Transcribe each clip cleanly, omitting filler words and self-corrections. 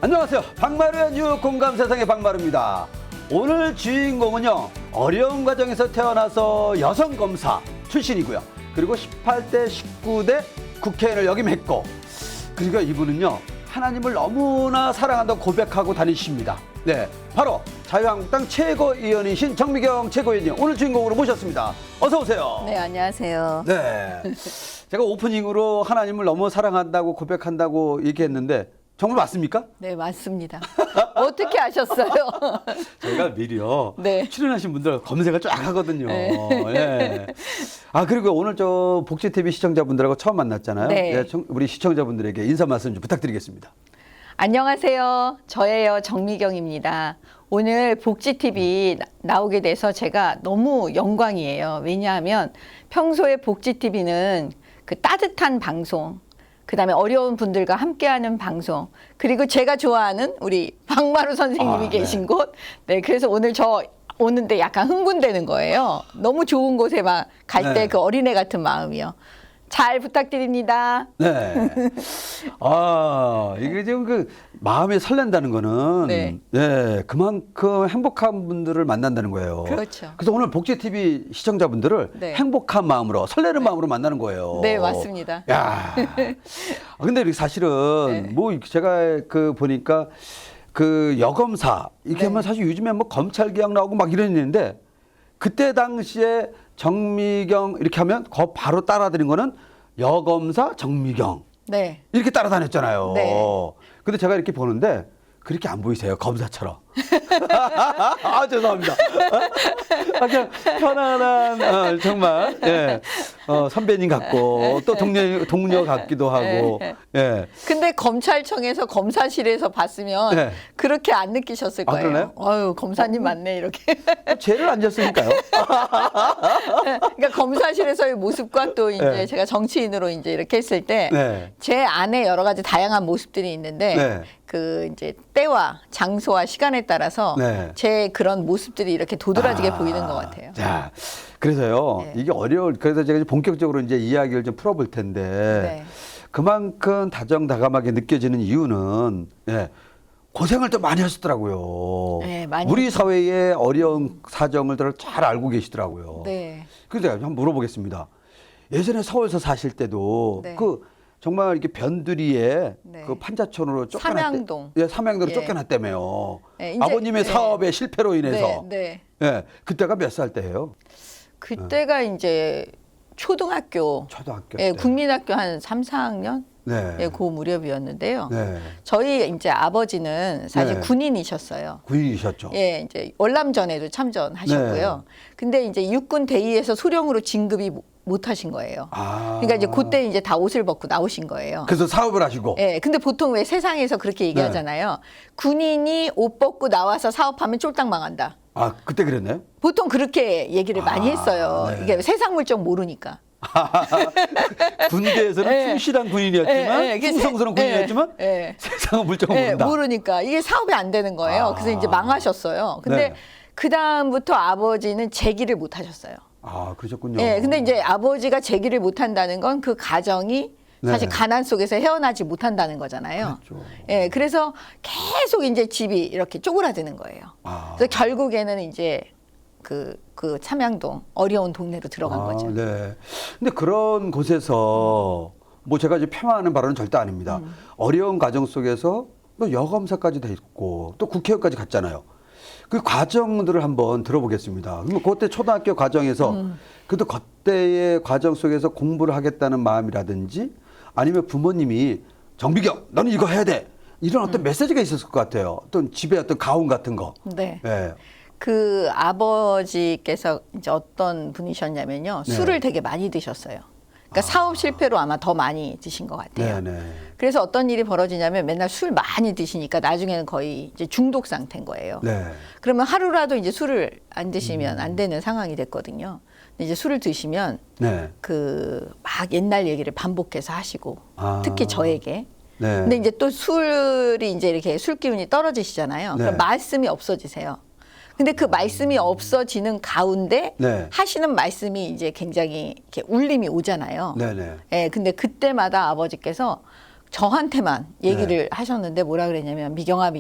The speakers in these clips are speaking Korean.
안녕하세요. 박마루의 뉴 공감 세상의 박마루입니다. 오늘 주인공은요, 어려운 과정에서 태어나서 여성 검사 출신이고요. 그리고 18대 19대 국회의원을 역임했고, 그리고 이분은요, 하나님을 너무나 사랑한다고 고백하고 다니십니다. 네, 바로 자유한국당 최고위원이신 정미경 최고위원님 오늘 주인공으로 모셨습니다. 어서 오세요. 네, 안녕하세요. 네, 제가 오프닝으로 하나님을 너무 사랑한다고 고백한다고 얘기했는데 정말 맞습니까? 네, 맞습니다. 어떻게 아셨어요? 저희가 미리요. 네. 출연하신 분들 검색을 쫙 하거든요. 네. 예. 아, 그리고 오늘 저 복지TV 시청자분들하고 처음 만났잖아요. 네. 예, 우리 시청자분들에게 인사 말씀 좀 부탁드리겠습니다. 안녕하세요. 저예요. 정미경입니다. 오늘 복지TV 나오게 돼서 제가 너무 영광이에요. 왜냐하면 평소에 복지TV는 그 따뜻한 방송, 그다음에 어려운 분들과 함께하는 방송, 그리고 제가 좋아하는 우리 박마루 선생님이 계신 곳. 네, 그래서 오늘 저 오는데 약간 흥분되는 거예요. 너무 좋은 곳에 막 갈 때 그 어린애 같은 마음이요. 잘 부탁드립니다. 네. 아, 이게 지금 그 마음에 설렌다는 거는 네. 예, 그만큼 행복한 분들을 만난다는 거예요. 그렇죠. 그래서 오늘 복지TV 시청자분들을 네. 행복한 마음으로, 설레는 마음으로 만나는 거예요. 네, 맞습니다. 야. 근데 우리 사실은 네. 뭐 제가 그 보니까 그 여검사 이렇게 네. 하면 사실 요즘에 뭐 검찰 개혁 나오고 막 이런 일인데 그때 당시에 정미경 이렇게 하면 거 바로 따라드린 거는 여검사 정미경 네. 이렇게 따라다녔잖아요. 네. 근데 제가 이렇게 보는데 그렇게 안 보이세요, 검사처럼. 아, 죄송합니다. 그냥 편안한, 정말, 예, 선배님 같고, 또 동료 같기도 하고, 예. 근데 검찰청에서 검사실에서 봤으면 네. 그렇게 안 느끼셨을 아, 거예요. 그러나요? 어유 검사님 맞네 이렇게. 죄를 안 졌으니까요. 그러니까 검사실에서의 모습과 또 이제 네. 제가 정치인으로 이제 이렇게 했을 때 제 네. 안에 여러 가지 다양한 모습들이 있는데 네. 그 이제 때와 장소와 시간에 따라서 네. 제 그런 모습들이 이렇게 도드라지게 보이는 것 같아요. 자, 그래서요, 네. 이게 그래서 제가 이제 본격적으로 이제 이야기를 좀 풀어볼 텐데, 네. 그만큼 다정다감하게 느껴지는 이유는, 예, 고생을 또 많이 하셨더라고요. 네, 많이 우리 사회의 어려운 사정을 잘 알고 계시더라고요. 네. 그래서 제가 한번 물어보겠습니다. 예전에 서울서 사실 때도 네. 그 정말 이렇게 변두리에 네. 그 판자촌으로 쫓겨났대. 삼양동. 예, 삼양동으로 예. 쫓겨났다며요. 네, 이제- 아버님의 네. 사업의 실패로 인해서. 네. 예, 그때가 몇 살 때예요? 그때가 이제 초등학교, 초등학교 예, 때. 국민학교 한 3, 4학년 네. 예, 그 무렵이었는데요. 네. 저희 이제 아버지는 사실 네. 군인이셨어요. 군인이셨죠. 예, 이제 월남전에도 참전하셨고요. 근데 이제 육군 대위에서 소령으로 진급이 못 하신 거예요. 아. 그러니까 이제 그때 이제 다 옷을 벗고 나오신 거예요. 그래서 사업을 하시고. 예, 근데 보통 왜 세상에서 그렇게 얘기하잖아요. 군인이 옷 벗고 나와서 사업하면 쫄딱 망한다. 아, 그때 그랬나요? 보통 그렇게 얘기를 많이 했어요. 네. 이게 세상 물정 모르니까. 군대에서는 예. 충실한 군인이었지만, 예, 이게 충성스러운 예, 군인이었지만, 예. 세상은 물정을 예, 모른다. 모르니까 이게 사업이 안 되는 거예요. 아. 그래서 이제 망하셨어요. 근데 네. 그 다음부터 아버지는 재기를 못 하셨어요. 아, 그러셨군요. 예, 근데 이제 아버지가 재기를 못 한다는 건 그 가정이 사실 네. 가난 속에서 헤어나지 못한다는 거잖아요. 그렇죠. 예, 그래서 계속 이제 집이 이렇게 쪼그라드는 거예요. 아. 그래서 결국에는 이제 그 참양동 어려운 동네로 들어간 거죠. 네. 근데 그런 곳에서 뭐 제가 이제 폄하하는 발언은 절대 아닙니다. 어려운 과정 속에서 또 여검사까지 돼 있고 또 국회의원까지 갔잖아요. 그 과정들을 한번 들어보겠습니다. 그럼 그때 초등학교 과정에서 그래도 그때의 과정 속에서 공부를 하겠다는 마음이라든지 아니면 부모님이 정비경 너는 이거 해야 돼 이런 어떤 메시지가 있었을 것 같아요. 어떤 집에 어떤 가훈 같은 거. 네. 네. 그 아버지께서 이제 어떤 분이셨냐면요. 네. 술을 되게 많이 드셨어요. 그러니까 사업 실패로 아마 더 많이 드신 것 같아요. 네, 네. 그래서 어떤 일이 벌어지냐면 맨날 술 많이 드시니까 나중에는 거의 이제 중독 상태인 거예요. 네. 그러면 하루라도 이제 술을 안 드시면 안 되는 상황이 됐거든요. 근데 이제 술을 드시면 네. 그 막 옛날 얘기를 반복해서 하시고 아. 특히 저에게. 네. 근데 이제 또 술이 이제 이렇게 술 기운이 떨어지시잖아요. 네. 그럼 말씀이 없어지세요. 근데 그 말씀이 없어지는 가운데 네. 하시는 말씀이 이제 굉장히 이렇게 울림이 오잖아요. 네네. 예, 근데 그때마다 아버지께서 저한테만 얘기를 하셨는데 뭐라 그랬냐면 미경아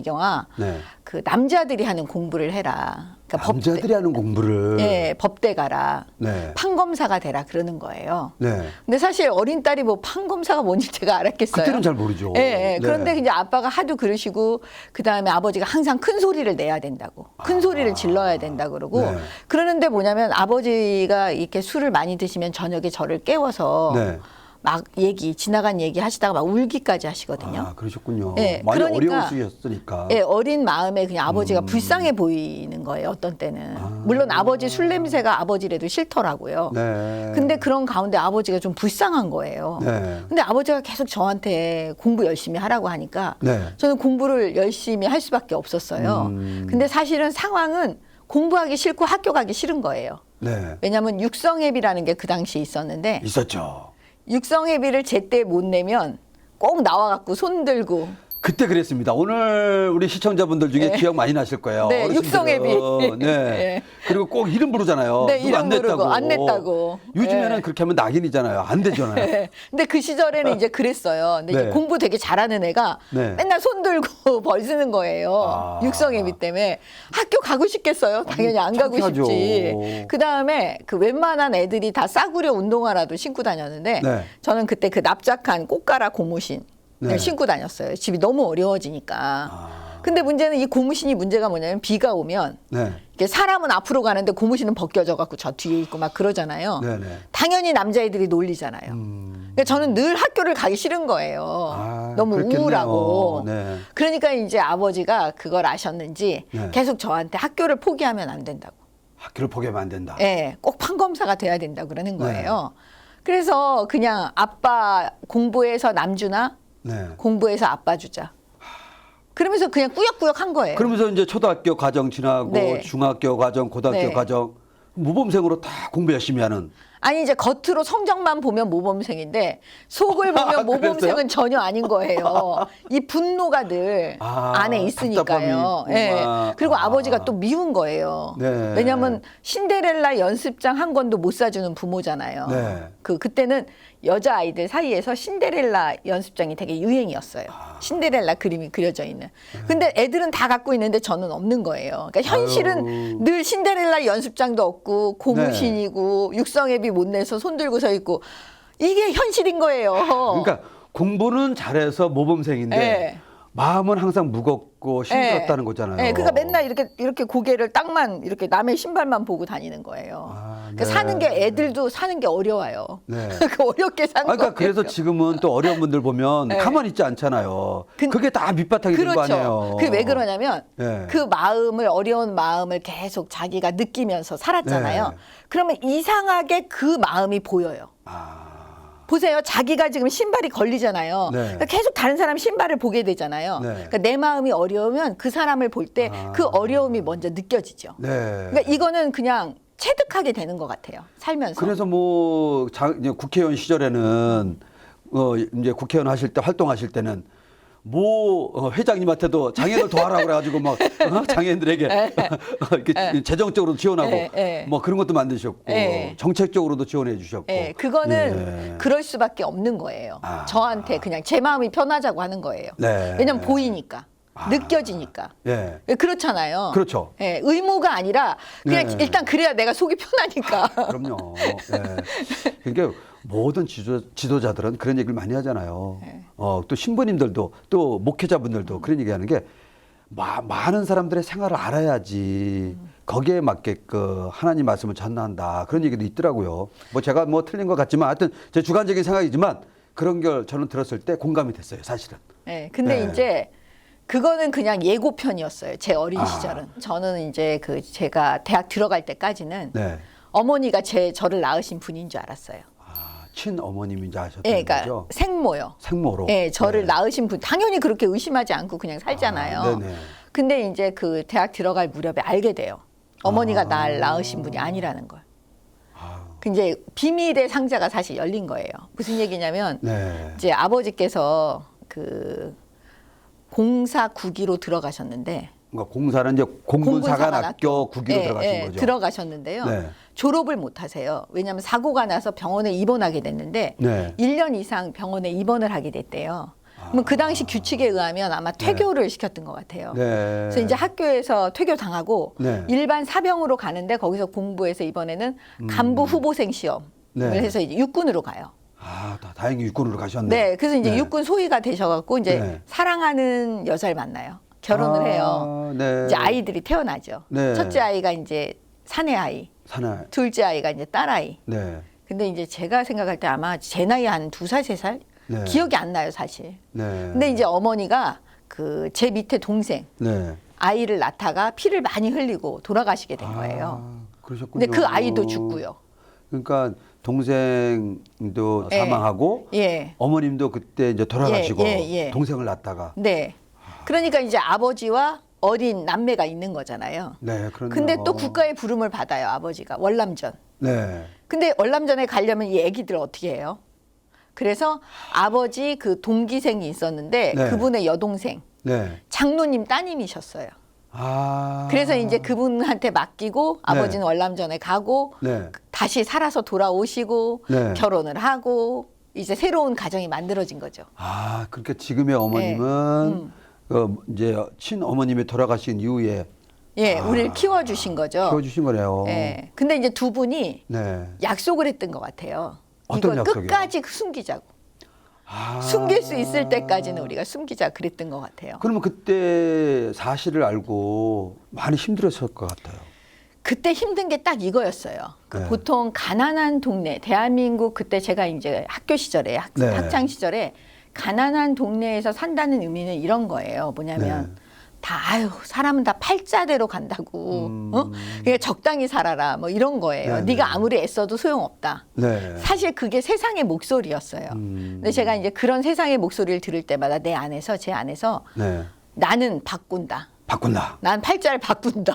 네. 그 남자들이 하는 공부를 해라. 그러니까 남자들이 하는 공부를. 예, 법대 가라. 네. 판검사가 되라 그러는 거예요. 네. 근데 사실 어린 딸이 뭐 판검사가 뭔지 제가 알았겠어요. 그때는 잘 모르죠. 예, 예. 네. 그런데 이제 아빠가 하도 그러시고 그다음에 아버지가 항상 큰 소리를 내야 된다고. 큰 소리를 질러야 된다 그러고. 네. 그러는데 뭐냐면 아버지가 이렇게 술을 많이 드시면 저녁에 저를 깨워서 네. 막 지나간 얘기 하시다가 막 울기까지 하시거든요. 아, 그러셨군요. 예, 많이 그러니까, 어려우셨으니까. 예, 어린 마음에 그냥 아버지가 불쌍해 보이는 거예요. 어떤 때는. 물론 아버지 술 냄새가 아버지라도 싫더라고요. 네. 근데 그런 가운데 아버지가 좀 불쌍한 거예요. 네. 근데 아버지가 계속 저한테 공부 열심히 하라고 하니까 네. 저는 공부를 열심히 할 수밖에 없었어요. 근데 사실은 상황은 공부하기 싫고 학교 가기 싫은 거예요. 네. 왜냐하면 육성회비라는 게 그 당시에 있었는데 있었죠. 육성회비를 제때 못 내면 꼭 나와갖고 손 들고 그때 그랬습니다. 오늘 우리 시청자분들 중에 네. 기억 많이 나실 거예요. 네, 어르신들은. 육성회비. 네. 네. 그리고 꼭 이름 부르잖아요. 네, 누가 이름 안 부르고 냈다고. 안 냈다고. 요즘에는 네. 그렇게 하면 낙인이잖아요. 안 되잖아요. 네. 근데 그 시절에는 이제 그랬어요. 근데 네. 이제 공부 되게 잘하는 애가 네. 맨날 손 들고 벌 쓰는 거예요. 아. 육성회비 때문에. 학교 가고 싶겠어요? 당연히 안 가고 창피하죠. 싶지. 그 다음에 그 웬만한 애들이 다 싸구려 운동화라도 신고 다녔는데 네. 저는 그때 그 납작한 꽃가라 고무신 네. 신고 다녔어요. 집이 너무 어려워지니까. 근데 문제는 이 고무신이 문제가 뭐냐면 비가 오면 네. 이렇게 사람은 앞으로 가는데 고무신은 벗겨져 갖고 저 뒤에 있고 막 그러잖아요. 네, 네. 당연히 남자애들이 놀리잖아요. 그러니까 저는 늘 학교를 가기 싫은 거예요. 아, 너무 그랬겠네요. 우울하고. 네. 그러니까 이제 아버지가 그걸 아셨는지 네. 계속 저한테 학교를 포기하면 안 된다고. 학교를 포기하면 안 된다. 예, 꼭 판검사가 돼야 된다고 그러는 거예요. 그래서 그냥 아빠 공부해서 남주나 네. 공부해서 아빠 주자. 그러면서 그냥 꾸역꾸역 한 거예요. 그러면서 이제 초등학교 과정 지나고 네. 중학교 과정, 고등학교 네. 과정 모범생으로 다 공부 열심히 하는. 아니 이제 겉으로 성적만 보면 모범생인데 속을 보면 모범생은 그랬어요? 전혀 아닌 거예요. 이 분노가 늘 안에 있으니까요. 답답함이 예. 있구나. 그리고 아버지가 또 미운 거예요. 네. 왜냐하면 신데렐라 연습장 한 권도 못 사주는 부모잖아요. 네. 그때는 여자 아이들 사이에서 신데렐라 연습장이 되게 유행이었어요. 신데렐라 그림이 그려져 있는. 근데 애들은 다 갖고 있는데 저는 없는 거예요. 그러니까 현실은 아유. 늘 신데렐라 연습장도 없고 고무신이고 육성회비 못 내서 손 들고 서 있고 이게 현실인 거예요. 그러니까 공부는 잘해서 모범생인데 네. 마음은 항상 무겁고 힘들었다는 거잖아요. 네, 그러니까 맨날 이렇게 고개를 땅만 이렇게 남의 신발만 보고 다니는 거예요. 그러니까 네. 사는 게 애들도 사는 게 어려워요. 네. 그 어렵게 사는 그러니까 거예요. 그래서 지금은 또 어려운 분들 보면 네. 가만히 있지 않잖아요. 근- 그게 다 밑바탕이 된 거 그렇죠. 아니에요. 그게 왜 그러냐면 네. 그 마음을 어려운 마음을 계속 자기가 느끼면서 살았잖아요. 네. 그러면 이상하게 그 마음이 보여요. 아, 보세요. 자기가 지금 신발이 걸리잖아요. 네. 그러니까 계속 다른 사람 신발을 보게 되잖아요. 네. 그러니까 내 마음이 어려우면 그 사람을 볼 때 그 어려움이 먼저 느껴지죠. 네. 그러니까 이거는 그냥 체득하게 되는 것 같아요. 살면서. 그래서 뭐 이제 국회의원 시절에는 이제 국회의원 하실 때 활동하실 때는 회장님한테도 장애인을 도와라 그래가지고 막 장애인들에게 이렇게 재정적으로 지원하고 네. 뭐 그런 것도 만드셨고 네. 정책적으로도 지원해 주셨고. 예, 그거는 예. 그럴 수밖에 없는 거예요. 아. 저한테 그냥 제 마음이 편하자고 하는 거예요. 네. 왜냐면 보이니까. 느껴지니까. 예. 예, 그렇잖아요. 그렇죠. 예, 의무가 아니라 그냥 네. 일단 그래야 내가 속이 편하니까. 그럼요. 예. 그러니까 모든 지도자들은 그런 얘기를 많이 하잖아요. 네. 또 신부님들도 또 목회자분들도 그런 얘기하는 게 많은 사람들의 생활을 알아야지 거기에 맞게 하나님 말씀을 전한다 그런 얘기도 있더라고요. 뭐 제가 뭐 틀린 것 같지만 하여튼 제 주관적인 생각이지만 그런 걸 저는 들었을 때 공감이 됐어요, 사실은. 예, 근데 네. 이제 그거는 그냥 예고편이었어요. 제 어린 시절은. 저는 이제 제가 대학 들어갈 때까지는 네. 어머니가 저를 낳으신 분인 줄 알았어요. 친어머님인지 아셨던 예, 그러니까 거죠? 생모요. 생모로. 예, 저를 네. 낳으신 분 당연히 그렇게 의심하지 않고 그냥 살잖아요. 네네. 근데 이제 그 대학 들어갈 무렵에 알게 돼요. 어머니가 날 낳으신 분이 아니라는 걸. 그 이제 비밀의 상자가 사실 열린 거예요. 무슨 얘기냐면 네. 이제 아버지께서 그 공사 9기로 들어가셨는데 그러니까 공사는 이제 공군사관학교 9기로 들어가신 거죠. 들어가셨는데요. 네. 졸업을 못 하세요. 왜냐하면 사고가 나서 병원에 입원하게 됐는데 네. 1년 이상 병원에 입원을 하게 됐대요. 그러면 그 당시 규칙에 의하면 아마 퇴교를 시켰던 것 같아요. 네. 그래서 이제 학교에서 퇴교 당하고 네. 일반 사병으로 가는데 거기서 공부해서 이번에는 간부 후보생 시험을 네. 해서 이제 육군으로 가요. 다행히 육군으로 가셨네. 네, 그래서 이제 네. 육군 소위가 되셔갖고 이제 네. 사랑하는 여자를 만나요. 결혼을 해요. 네. 이제 아이들이 태어나죠. 네. 첫째 아이가 이제 사내 아이, 사나이. 둘째 아이가 이제 딸 아이. 네. 근데 이제 제가 생각할 때 아마 제 나이 한 2살, 3살? 네. 기억이 안 나요, 사실. 네. 근데 이제 어머니가 그 제 밑에 동생 네. 아이를 낳다가 피를 많이 흘리고 돌아가시게 된 거예요. 그러셨군요. 근데 그 아이도 죽고요. 그러니까 동생도 예. 사망하고 예. 어머님도 그때 이제 돌아가시고 예. 동생을 낳다가 네. 그러니까 이제 아버지와 어린 남매가 있는 거잖아요. 네, 그런데 근데 또 국가의 부름을 받아요, 아버지가. 월남전. 네. 근데 월남전에 가려면 이 애기들 어떻게 해요? 그래서 아버지 그 동기생이 있었는데 네. 그분의 여동생 네. 장로님 따님이셨어요. 아. 그래서 이제 그분한테 맡기고 아버지는 월남전에 가고 네. 다시 살아서 돌아오시고 네. 결혼을 하고 이제 새로운 가정이 만들어진 거죠. 그러니까 지금의 어머님은 이제 친어머님이 돌아가신 이후에 예, 우리를 키워주신 거죠. 키워주신 거네요. 예. 근데 이제 두 분이 네. 약속을 했던 것 같아요. 어떤 이걸 약속이요? 끝까지 숨기자고. 숨길 수 있을 때까지는 우리가 숨기자 그랬던 것 같아요. 그러면 그때 사실을 알고 많이 힘들었을 것 같아요. 그때 힘든 게 딱 이거였어요. 네. 보통 가난한 동네, 대한민국 그때 제가 이제 학교 시절에 네. 학창 시절에 가난한 동네에서 산다는 의미는 이런 거예요. 뭐냐면 사람은 다 팔자대로 간다고. 그러니까 적당히 살아라. 뭐 이런 거예요. 네가 아무리 애써도 소용없다. 네. 사실 그게 세상의 목소리였어요. 근데 제가 이제 그런 세상의 목소리를 들을 때마다 제 안에서 네. 나는 바꾼다. 바꾼다. 난 팔자를 바꾼다.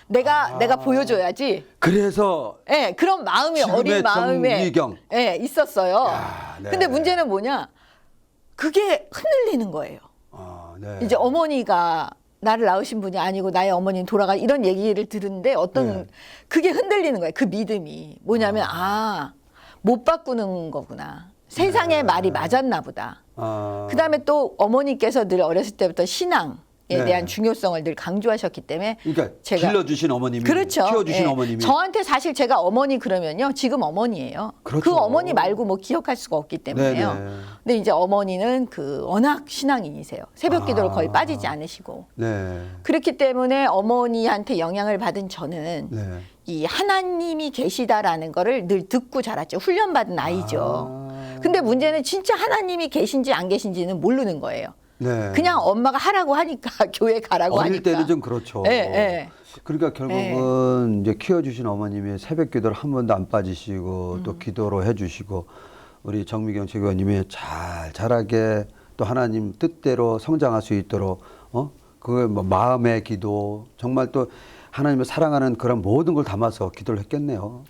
내가 보여줘야지. 그래서 예, 그런 마음이 지금의 어린 마음에 정미경. 예, 있었어요. 야, 네. 근데 문제는 뭐냐? 그게 흔들리는 거예요. 네. 이제 어머니가 나를 낳으신 분이 아니고 나의 어머니는 돌아가 이런 얘기를 들은데 네. 그게 흔들리는 거예요. 그 믿음이 뭐냐면 못 바꾸는 거구나. 세상의 말이 맞았나 보다. 그다음에 또 어머니께서 늘 어렸을 때부터 신앙에 네. 대한 중요성을 늘 강조하셨기 때문에 그러니까 제가 길러주신 어머님이 그렇죠. 키워주신 예. 어머님이 저한테 사실 제가 어머니 그러면요 지금 어머니예요. 그렇죠. 그 어머니 말고 뭐 기억할 수가 없기 때문에요. 네네. 근데 이제 어머니는 그 워낙 신앙인이세요. 새벽기도를 거의 빠지지 않으시고 네. 그렇기 때문에 어머니한테 영향을 받은 저는 네. 이 하나님이 계시다라는 거를 늘 듣고 자랐죠. 훈련받은 아이죠. 근데 문제는 진짜 하나님이 계신지 안 계신지는 모르는 거예요. 네. 그냥 엄마가 하라고 하니까 교회 가라고 어릴 하니까. 때는 좀 그렇죠. 예, 예. 그러니까 결국은 이제 키워주신 어머님이 새벽 기도를 한 번도 안 빠지시고 또 기도로 해주시고 우리 정미경 최고님이 자라게 또 하나님 뜻대로 성장할 수 있도록 그걸 뭐 마음의 기도 정말 또 하나님을 사랑하는 그런 모든 걸 담아서 기도를 했겠네요.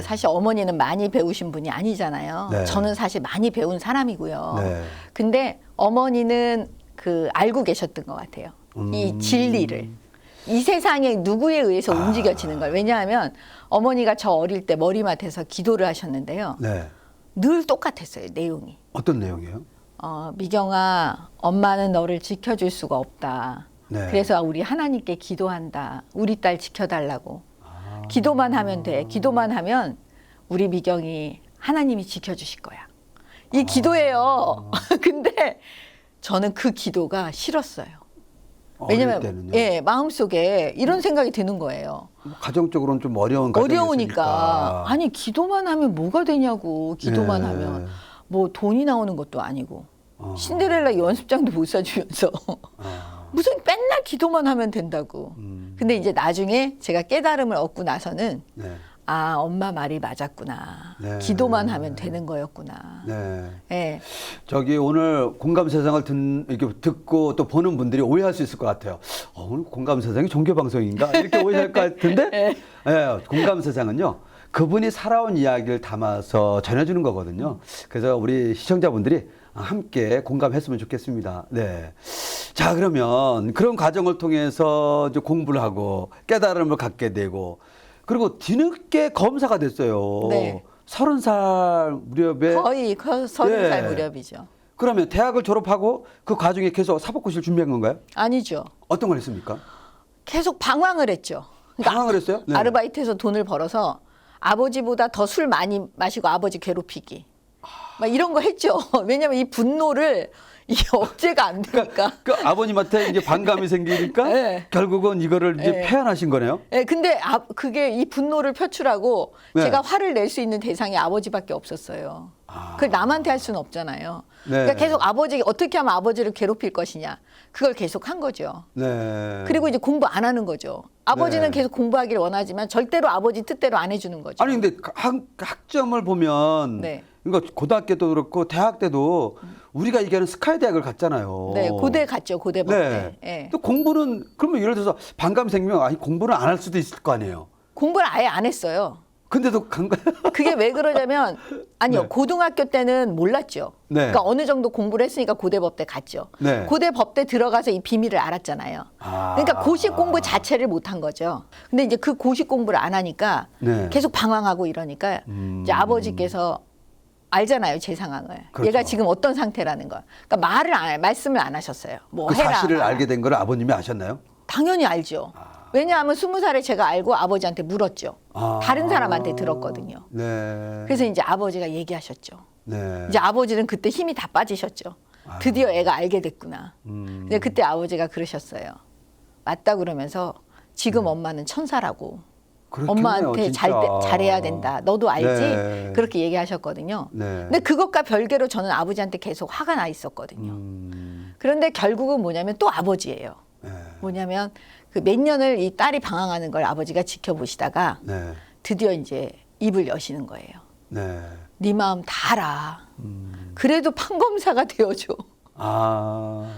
사실 어머니는 많이 배우신 분이 아니잖아요. 네. 저는 사실 많이 배운 사람이고요. 네. 근데 어머니는 알고 계셨던 것 같아요. 이 진리를. 이 세상에 누구에 의해서 움직여지는 걸. 왜냐하면 어머니가 저 어릴 때 머리맡에서 기도를 하셨는데요. 네. 늘 똑같았어요, 내용이. 어떤 내용이에요? 미경아, 엄마는 너를 지켜줄 수가 없다. 네. 그래서 우리 하나님께 기도한다. 우리 딸 지켜달라고. 기도만 하면 돼. 기도만 하면 우리 미경이 하나님이 지켜주실 거야. 이 기도예요. 근데 저는 그 기도가 싫었어요. 왜냐면 마음속에 이런 생각이 드는 거예요. 가정적으로는 좀 어려운 어려우니까. 아니 기도만 하면 뭐가 되냐고. 기도만 네. 하면 뭐 돈이 나오는 것도 아니고 신데렐라 연습장도 못 사주면서 무슨 맨날 기도만 하면 된다고. 근데 이제 나중에 제가 깨달음을 얻고 나서는 엄마 말이 맞았구나. 네. 기도만 하면 되는 거였구나. 네. 네. 저기 오늘 공감 세상을 이렇게 듣고 또 보는 분들이 오해할 수 있을 것 같아요. 오늘 공감 세상이 종교 방송인가 이렇게 오해할 것 같은데, 네. 공감 세상은요. 그분이 살아온 이야기를 담아서 전해주는 거거든요. 그래서 우리 시청자분들이 함께 공감했으면 좋겠습니다. 네. 자, 그러면 그런 과정을 통해서 이제 공부를 하고 깨달음을 갖게 되고 그리고 뒤늦게 검사가 됐어요. 네. 30살 무렵에 거의 30살 네. 무렵이죠. 그러면 대학을 졸업하고 그 과정에 계속 사법고시를 준비한 건가요? 아니죠. 어떤 걸 했습니까? 계속 방황을 했죠. 그러니까 방황을 했어요? 네. 아르바이트해서 돈을 벌어서 아버지보다 더 술 많이 마시고 아버지 괴롭히기. 막 이런 거 했죠. 왜냐면 이 분노를 이게 억제가 안 되니까. 그 아버님한테 이제 반감이 생기니까 네. 결국은 이거를 이제 네. 표현하신 거네요. 예, 근데 그게 이 분노를 표출하고 네. 제가 화를 낼 수 있는 대상이 아버지밖에 없었어요. 그걸 남한테 할 수는 없잖아요. 네. 그러니까 계속 아버지 어떻게 하면 아버지를 괴롭힐 것이냐. 그걸 계속 한 거죠. 네. 그리고 이제 공부 안 하는 거죠. 아버지는 네. 계속 공부하기를 원하지만 절대로 아버지 뜻대로 안 해주는 거죠. 아니 근데 학점을 보면 네. 그러니까 고등학교 도 그렇고 대학 때도 우리가 얘기하는 스카이 대학을 갔잖아요. 네, 고대 갔죠. 고대 법대. 네. 예. 또 공부는 그러면 예를 들어서 반감이 생기면 아니 공부는 안 할 수도 있을 거 아니에요. 공부를 아예 안 했어요. 근데도 간 거야. 그게 왜 그러냐면 아니요 네. 고등학교 때는 몰랐죠. 네. 그러니까 어느 정도 공부를 했으니까 고대법대 갔죠. 네. 고대법대 들어가서 이 비밀을 알았잖아요. 아. 그러니까 고시 공부 자체를 못한 거죠. 근데 이제 그 고시 공부를 안 하니까 네. 계속 방황하고 이러니까 이제 아버지께서 알잖아요 제 상황을. 그렇죠. 얘가 지금 어떤 상태라는 걸. 그러니까 말씀을 안 하셨어요. 뭐 그 해라. 사실을 알게 된 걸 아버님이 아셨나요? 당연히 알죠. 왜냐하면 20살에 제가 알고 아버지한테 물었죠. 아. 다른 사람한테 들었거든요. 네. 그래서 이제 아버지가 얘기하셨죠. 네. 이제 아버지는 그때 힘이 다 빠지셨죠. 드디어 애가 알게 됐구나. 근데 그때 아버지가 그러셨어요. 맞다 그러면서 지금 엄마는 천사라고. 그렇겠네요, 엄마한테 진짜. 잘해야 된다. 너도 알지? 네. 그렇게 얘기하셨거든요. 네. 근데 그것과 별개로 저는 아버지한테 계속 화가 나 있었거든요. 그런데 결국은 뭐냐면 또 아버지예요. 네. 뭐냐면 그 몇 년을 이 딸이 방황하는 걸 아버지가 지켜보시다가 네. 드디어 이제 입을 여시는 거예요. 네. 네 마음 다 알아. 그래도 판검사가 되어줘. 아.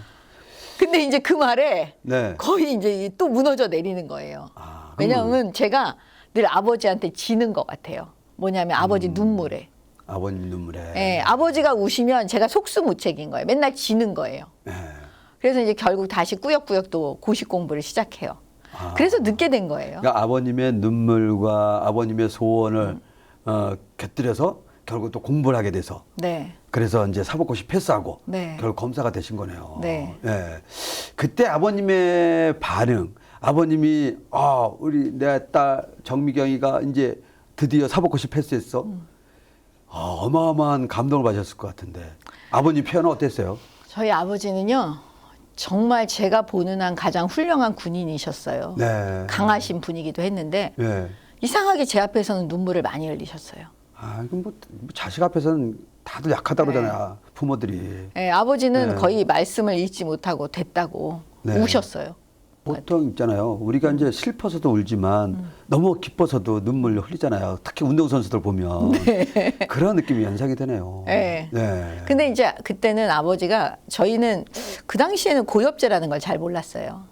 근데 이제 그 말에 네. 거의 이제 또 무너져 내리는 거예요. 아, 왜냐하면 제가 늘 아버지한테 지는 것 같아요. 뭐냐면 아버지 눈물에. 아버님 눈물에. 예, 아버지가 우시면 제가 속수무책인 거예요. 맨날 지는 거예요. 네. 그래서 이제 결국 다시 꾸역꾸역 또 고시 공부를 시작해요. 그래서 늦게 된 거예요. 그러니까 아버님의 눈물과 아버님의 소원을 곁들여서 결국 또 공부를 하게 돼서 네. 그래서 이제 사법고시 패스하고 네. 결국 검사가 되신 거네요. 네. 예. 그때 아버님의 반응, 아버님이 우리 내 딸 정미경이가 이제 드디어 사법고시 패스했어. 어마어마한 감동을 받으셨을 것 같은데 아버님 표현은 어땠어요? 저희 아버지는요. 정말 제가 보는 한 가장 훌륭한 군인이셨어요. 네. 강하신 분이기도 했는데 네. 이상하게 제 앞에서는 눈물을 많이 흘리셨어요. 이건 뭐 자식 앞에서는 다들 약하다 그러잖아요. 부모들이. 네, 아버지는 네. 거의 말씀을 잊지 못하고 됐다고 네. 우셨어요. 보통 있잖아요. 우리가 이제 슬퍼서도 울지만 너무 기뻐서도 눈물 흘리잖아요. 특히 운동선수들 보면. 그런 느낌이 연상이 되네요. 네. 네. 근데 이제 그때는 아버지가 저희는 그 당시에는 고엽제라는 걸 잘 몰랐어요.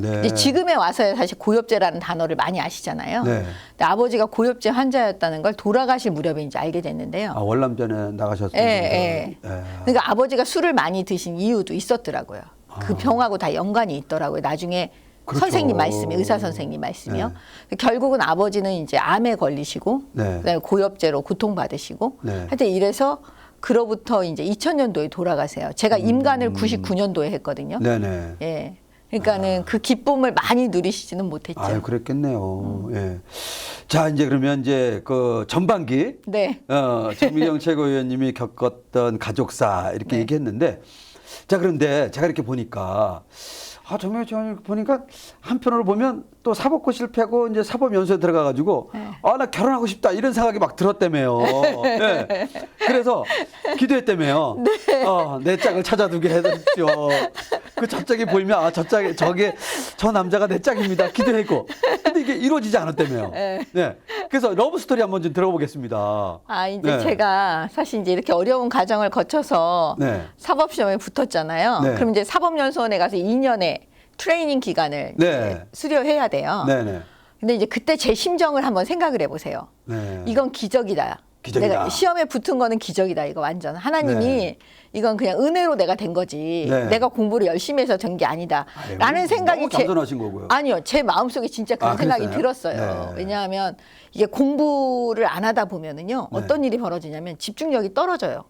네. 이제 지금에 와서야 사실 고엽제라는 단어를 많이 아시잖아요. 네. 근데 아버지가 고엽제 환자였다는 걸 돌아가실 무렵에 이제 알게 됐는데요. 월남전에 나가셨어요. 예. 그러니까 아버지가 술을 많이 드신 이유도 있었더라고요. 그 병하고 다 연관이 있더라고요. 나중에 그렇죠. 선생님 말씀이 의사 선생님 말씀이요. 결국은 아버지는 이제 암에 걸리시고 네. 그다음에 고엽제로 고통받으시고 네. 하여튼 이래서 그로부터 이제 2000년도에 돌아가세요. 제가 임관을 99년도에 했거든요. 네네. 예. 그러니까는 그 기쁨을 많이 누리시지는 못했죠. 아유, 그랬겠네요. 예. 자, 이제 그러면 이제 그 전반기 네. 정미경 최고위원님이 겪었던 가족사 이렇게 네. 얘기했는데 자, 그런데 제가 이렇게 보니까 정미경 최고위원님 보니까 한편으로 보면 또 사법고시를 패고 이제 사법연수에 들어가가지고 나 결혼하고 싶다 이런 생각이 막 들었다며요. 네. 그래서 기도했다며요. 내 짝을 찾아두게 해줬죠. 그 저짝이 보이면 저게 저 남자가 내 짝입니다. 기도했고. 근데 이게 이루어지지 않았다며요. 네. 그래서 러브 스토리 한번 좀 들어보겠습니다. 이제 네. 제가 사실 이제 이렇게 어려운 과정을 거쳐서 네. 사법시험에 붙었잖아요. 네. 그럼 이제 사법연수원에 가서 2년의 트레이닝 기간을 네. 이제 수료해야 돼요. 네네. 근데 이제 그때 제 심정을 한번 생각을 해보세요. 네. 이건 기적이다. 기적이다. 내가 시험에 붙은 거는 기적이다. 이거 완전 하나님이 네. 이건 그냥 은혜로 내가 된 거지. 네. 내가 공부를 열심히 해서 된 게 아니다. 아유, 라는 생각이 너무 겸손하신 거고요. 아니요. 제 마음속에 진짜 그런 생각이 그랬어요? 들었어요. 네. 왜냐하면 이게 공부를 안 하다 보면은요. 어떤 일이 벌어지냐면 집중력이 떨어져요.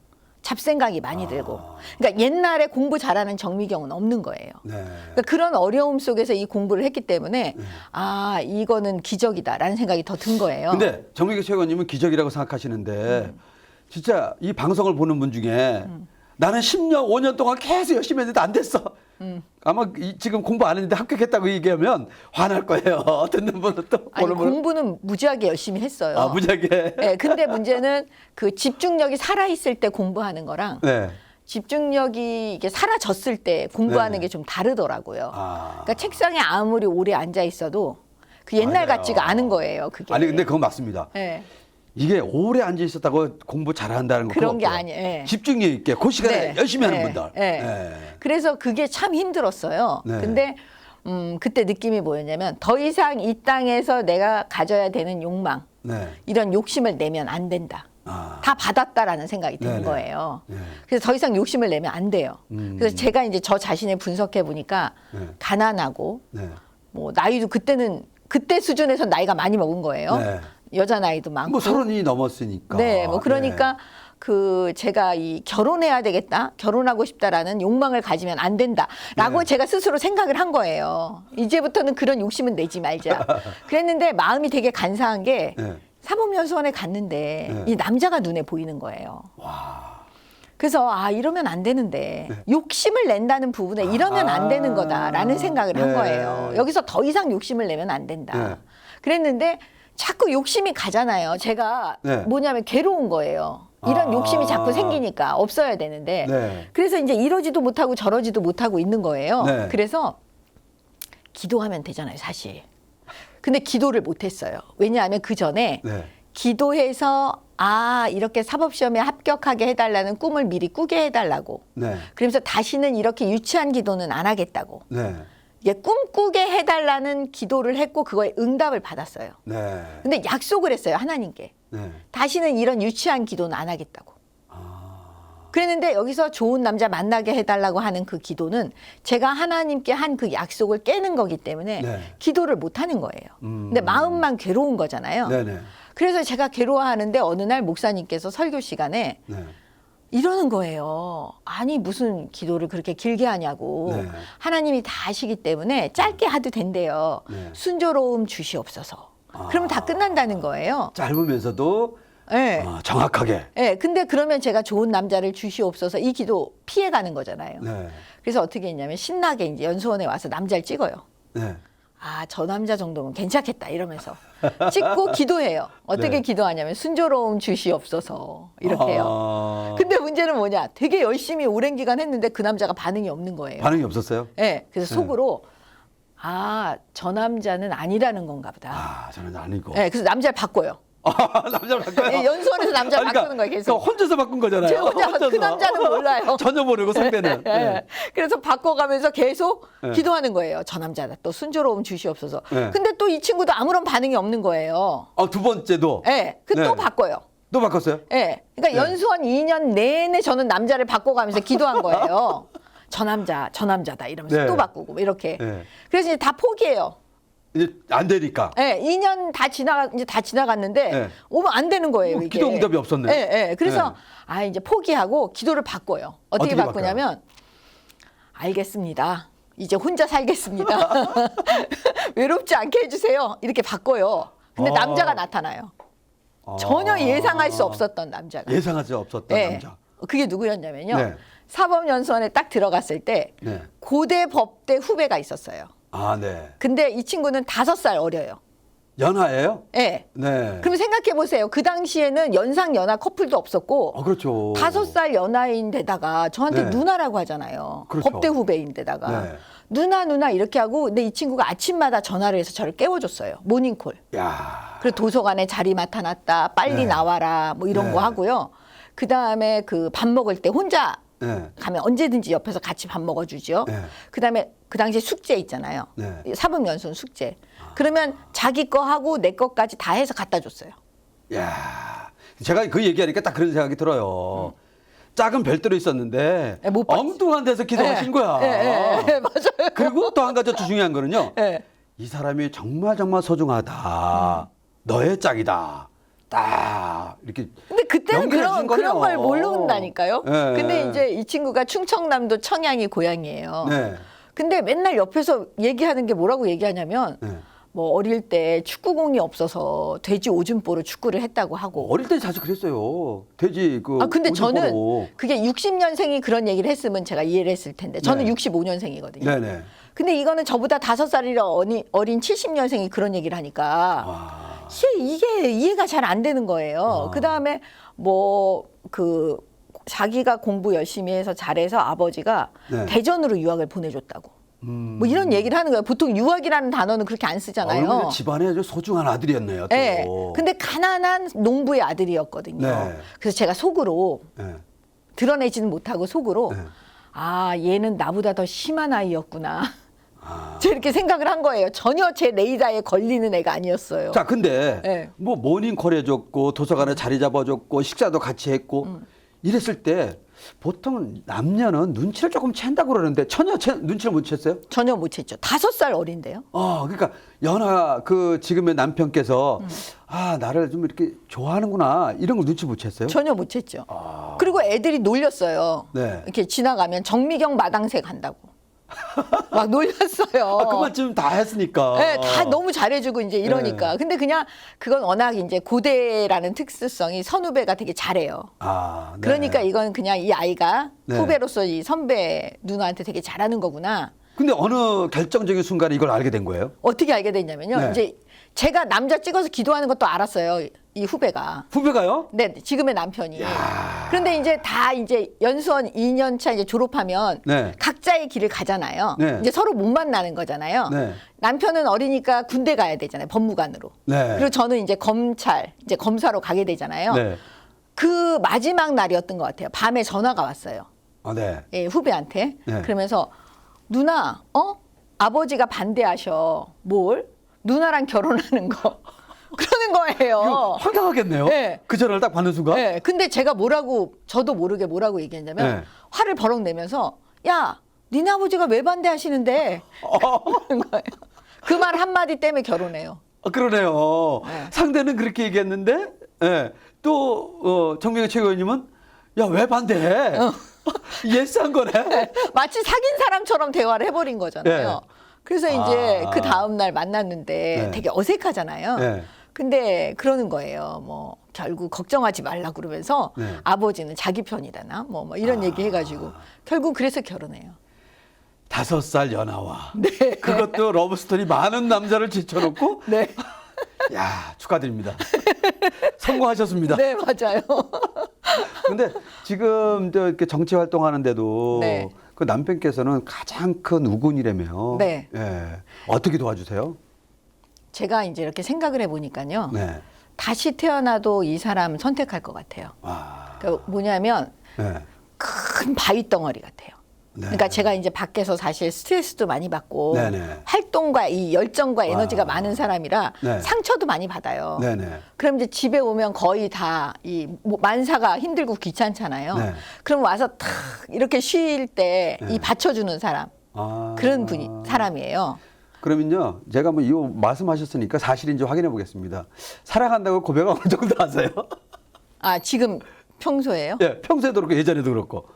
잡생각이 많이 들고. 그러니까 옛날에 공부 잘하는 정미경은 없는 거예요. 네. 그러니까 그런 어려움 속에서 이 공부를 했기 때문에 아 이거는 기적이다라는 생각이 더 든 거예요. 근데 정미경 최고님은 기적이라고 생각하시는데 진짜 이 방송을 보는 분 중에 나는 10년, 5년 동안 계속 열심히 했는데 안 됐어. 아마 지금 공부 안 했는데 합격했다고 얘기하면 화날 거예요. 듣는 분은 또 아니 보는 분은. 공부는 무지하게 열심히 했어요. 아, 무지하게. 네, 근데 문제는 그 집중력이 살아 있을 때 공부하는 거랑 네. 집중력이 이게 사라졌을 때 공부하는 네. 게 좀 다르더라고요. 아. 그러니까 책상에 아무리 오래 앉아 있어도 그 옛날 맞아요. 같지가 않은 거예요. 그게. 아니 근데 그건 맞습니다. 네. 이게 오래 앉아 있었다고 공부 잘한다는 거 그런 게 없고요. 아니에요. 예. 집중력 있게 그 시간에 네. 열심히 하는 네. 분들. 네. 네. 그래서 그게 참 힘들었어요. 네. 근데 그때 느낌이 뭐였냐면 더 이상 이 땅에서 내가 가져야 되는 욕망 네. 이런 욕심을 내면 안 된다. 아. 다 받았다라는 생각이 드는 네네. 거예요. 네. 그래서 더 이상 욕심을 내면 안 돼요. 그래서 제가 이제 저 자신을 분석해 보니까 네. 가난하고 네. 뭐 나이도 그때는 그때 수준에서 나이가 많이 먹은 거예요. 네. 여자 나이도 많고. 뭐 30이 넘었으니까. 네, 뭐 그러니까 네. 그 제가 이 결혼해야 되겠다, 결혼하고 싶다라는 욕망을 가지면 안 된다라고 네. 제가 스스로 생각을 한 거예요. 이제부터는 그런 욕심은 내지 말자. 그랬는데 마음이 되게 간사한 게 네. 사법연수원에 갔는데 네. 이 남자가 눈에 보이는 거예요. 와. 그래서 아 이러면 안 되는데 네. 욕심을 낸다는 부분에 이러면 안 되는 아. 거다라는 생각을 한 네. 거예요. 여기서 더 이상 욕심을 내면 안 된다. 네. 그랬는데 자꾸 욕심이 가잖아요. 제가 네. 뭐냐면 괴로운 거예요. 이런 아. 욕심이 자꾸 생기니까 없어야 되는데 네. 그래서 이제 이러지도 못하고 저러지도 못하고 있는 거예요. 네. 그래서 기도하면 되잖아요, 사실. 근데 기도를 못했어요. 왜냐하면 그 전에 네. 기도해서 아 이렇게 사법시험에 합격하게 해달라는 꿈을 미리 꾸게 해달라고. 네. 그러면서 다시는 이렇게 유치한 기도는 안 하겠다고. 네. 이게 꿈꾸게 해달라는 기도를 했고 그거에 응답을 받았어요. 네. 근데 약속을 했어요, 하나님께. 네. 다시는 이런 유치한 기도는 안 하겠다고. 아. 그랬는데 여기서 좋은 남자 만나게 해달라고 하는 그 기도는 제가 하나님께 한 그 약속을 깨는 거기 때문에 네. 기도를 못 하는 거예요. 근데 마음만 괴로운 거잖아요. 네네. 그래서 제가 괴로워하는데 어느 날 목사님께서 설교 시간에 네. 이러는 거예요. 아니 무슨 기도를 그렇게 길게 하냐고. 네. 하나님이 다 아시기 때문에 짧게 하도 된대요. 네. 순조로움 주시옵소서. 그러면 다 끝난다는 거예요. 짧으면서도 네. 정확하게. 네, 근데 그러면 제가 좋은 남자를 주시옵소서 이 기도 피해가는 거잖아요. 네. 그래서 어떻게 했냐면 신나게 이제 연수원에 와서 남자를 찍어요. 네. 아, 저 남자 정도면 괜찮겠다 이러면서 찍고 기도해요. 어떻게 네. 기도하냐면 순조로움 주시옵소서 이렇게 해요. 아. 근데 문제는 뭐냐? 되게 열심히 오랜 기간 했는데 그 남자가 반응이 없는 거예요. 반응이 없었어요? 네, 그래서 속으로 아, 저 남자는 아니라는 건가 보다. 아, 저는 아니고. 네, 그래서 남자를 바꿔요. 남자를 바꿔요? 예, 연수원에서 남자를 아니, 바꾸는 거예요, 계속. 그러니까 혼자서 바꾼 거잖아요. 제가 혼자 혼자서. 그 남자는 몰라요. 전혀 모르고 상대는. 예. 네. 그래서 바꿔가면서 계속 네. 기도하는 거예요. 저 남자다. 또 순조로움 주시옵소서. 네. 근데 또 이 친구도 아무런 반응이 없는 거예요. 두 번째도 예. 그 또 네. 바꿔요. 또 바꿨어요? 예. 그러니까 네. 연수원 2년 내내 저는 남자를 바꿔가면서 기도한 거예요. 저 남자다 이러면서 네. 또 바꾸고 뭐 이렇게. 네. 그래서 이제 다 포기해요. 이제 안 되니까. 예, 2년 이제 다 지나갔는데 네. 오면 안 되는 거예요. 이게. 기도 응답이 없었네. 예, 예. 그래서 네. 아 이제 포기하고 기도를 바꿔요. 어떻게 어떻게 바꾸냐면 알겠습니다. 이제 혼자 살겠습니다. 외롭지 않게 해주세요. 이렇게 바꿔요. 근데 아. 남자가 나타나요. 전혀 예상할 수 없었던 남자가. 예상할 수 없었던 예. 남자. 그게 누구였냐면요. 네. 사법연수원에 딱 들어갔을 때 네. 고대 법대 후배가 있었어요. 아, 네. 근데 이 친구는 5살 어려요. 연하예요? 예. 네. 그럼 생각해 보세요. 그 당시에는 연상 연하 커플도 없었고 그렇죠. 5살 연하인데다가 저한테 네. 누나라고 하잖아요. 그렇죠. 법대 후배인데다가 네. 누나 이렇게 하고 근데 이 친구가 아침마다 전화를 해서 저를 깨워줬어요. 모닝콜. 야. 그리고 도서관에 자리 맡아놨다. 빨리 네. 나와라. 뭐 이런 네. 거 하고요. 그 다음에 그 밥 먹을 때 혼자 네. 가면 언제든지 옆에서 같이 밥 먹어주죠. 네. 그 다음에 그 당시에 숙제 있잖아요. 네. 사법연수원 숙제. 그러면 자기 거 하고 내 것까지 다 해서 갖다 줬어요. 야. 제가 그 얘기하니까 딱 그런 생각이 들어요. 작은 별대로 있었는데 못 봤지. 엉뚱한 데서 기도하신 거야. 맞아요. 그리고 또 한 가지 더 중요한 거는요. 예. 이 사람이 정말 소중하다. 너의 짝이다. 딱 이렇게. 근데 그때는 연결해 주신 그런 걸 거네요. 모른다니까요. 네. 근데 이제 이 친구가 충청남도 청양이 고향이에요. 네. 근데 맨날 옆에서 얘기하는 게 뭐라고 얘기하냐면 네. 뭐 어릴 때 축구공이 없어서 돼지 오줌보로 축구를 했다고 하고. 어릴 때 자주 그랬어요. 돼지 그. 근데 저는 오줌보로. 그게 60년생이 그런 얘기를 했으면 제가 이해를 했을 텐데 저는 네. 65년생이거든요. 네네. 근데 이거는 저보다 5살이라 어린 70년생이 그런 얘기를 하니까 와. 이게 이해가 잘 안 되는 거예요. 그다음에 뭐 자기가 공부 열심히 해서 잘해서 아버지가 네. 대전으로 유학을 보내줬다고. 뭐 이런 얘기를 하는 거예요. 보통 유학이라는 단어는 그렇게 안 쓰잖아요. 그러면 집안에 아주 소중한 아들이었네요. 또. 네. 근데 가난한 농부의 아들이었거든요. 네. 그래서 제가 속으로 네. 드러내지는 못하고 속으로 네. 얘는 나보다 더 심한 아이였구나. 아. 제가 이렇게 생각을 한 거예요. 전혀 제 레이더에 걸리는 애가 아니었어요. 자, 근데 네. 뭐 모닝콜 해줬고 도서관에 자리 잡아줬고 식사도 같이 했고 이랬을 때 보통 남녀는 눈치를 조금 챈다고 그러는데 전혀 눈치를 못 챘어요? 전혀 못 챘죠. 5살 어린데요. 그러니까 연하 지금의 남편께서 나를 좀 이렇게 좋아하는구나 이런 걸 눈치 못 챘어요? 전혀 못 챘죠. 그리고 애들이 놀렸어요. 네. 이렇게 지나가면 정미경 마당새 간다고. 막 놀렸어요. 그만쯤 다 했으니까. 네, 다 너무 잘해주고 이제 이러니까. 네. 근데 그냥 그건 워낙 이제 고대라는 특수성이 선후배가 되게 잘해요. 네. 그러니까 이건 그냥 이 아이가 네. 후배로서 이 선배 누나한테 되게 잘하는 거구나. 근데 어느 결정적인 순간에 이걸 알게 된 거예요? 어떻게 알게 됐냐면요. 네. 이제 제가 남자 찍어서 기도하는 것도 알았어요. 이 후배가. 후배가요? 네, 지금의 남편이. 그런데 이제 다 이제 연수원 2년 차 이제 졸업하면 네. 각자의 길을 가잖아요. 네. 이제 서로 못 만나는 거잖아요. 네. 남편은 어리니까 군대 가야 되잖아요. 법무관으로. 네. 그리고 저는 이제 이제 검사로 가게 되잖아요. 네. 그 마지막 날이었던 것 같아요. 밤에 전화가 왔어요. 네. 예, 후배한테. 네. 그러면서 누나, 아버지가 반대하셔. 뭘? 누나랑 결혼하는 거. 그러는 거예요. 이거 황당하겠네요. 네. 그 전화를 딱 받는 순간. 네, 근데 제가 저도 모르게 뭐라고 얘기했냐면 네. 화를 버럭 내면서 야, 니네 아버지가 왜 반대하시는데? 그러는 거예요. 그 말 한마디 때문에 결혼해요. 그러네요. 네. 상대는 그렇게 얘기했는데, 또 정명희 최고위원님은 야, 왜 반대해? 예스한 거네. 마치 사귄 사람처럼 대화를 해버린 거잖아요. 네. 그래서 이제 그 다음 날 만났는데 네. 되게 어색하잖아요. 네. 근데 그러는 거예요. 뭐 결국 걱정하지 말라 그러면서 네. 아버지는 자기 편이다나 뭐 이런 얘기 해가지고 결국 그래서 결혼해요. 5살 연하와. 그것도 러브스토리 많은 남자를 제쳐놓고. 네, 야, 축하드립니다. 성공하셨습니다. 네 맞아요. 근데 지금 이렇게 정치 활동하는데도 네. 그 남편께서는 가장 큰 우군이라며. 네. 예. 어떻게 도와주세요? 제가 이제 이렇게 생각을 해보니까요. 네. 다시 태어나도 이 사람 선택할 것 같아요. 와. 그러니까 뭐냐면 네. 큰 바위 덩어리 같아요. 네. 그러니까 제가 이제 밖에서 사실 스트레스도 많이 받고 네네. 활동과 이 열정과 에너지가 와. 많은 사람이라 네. 상처도 많이 받아요. 네네. 그럼 이제 집에 오면 거의 다 만사가 힘들고 귀찮잖아요. 네. 그럼 와서 탁 이렇게 쉴 때 이 네. 받쳐주는 사람 아. 그런 사람이에요. 그러면요, 제가 뭐 이거 말씀하셨으니까 사실인지 확인해 보겠습니다. 사랑한다고 고백한 건 정도 하세요? 지금 평소에요? 예, 평소에도 그렇고 예전에도 그렇고.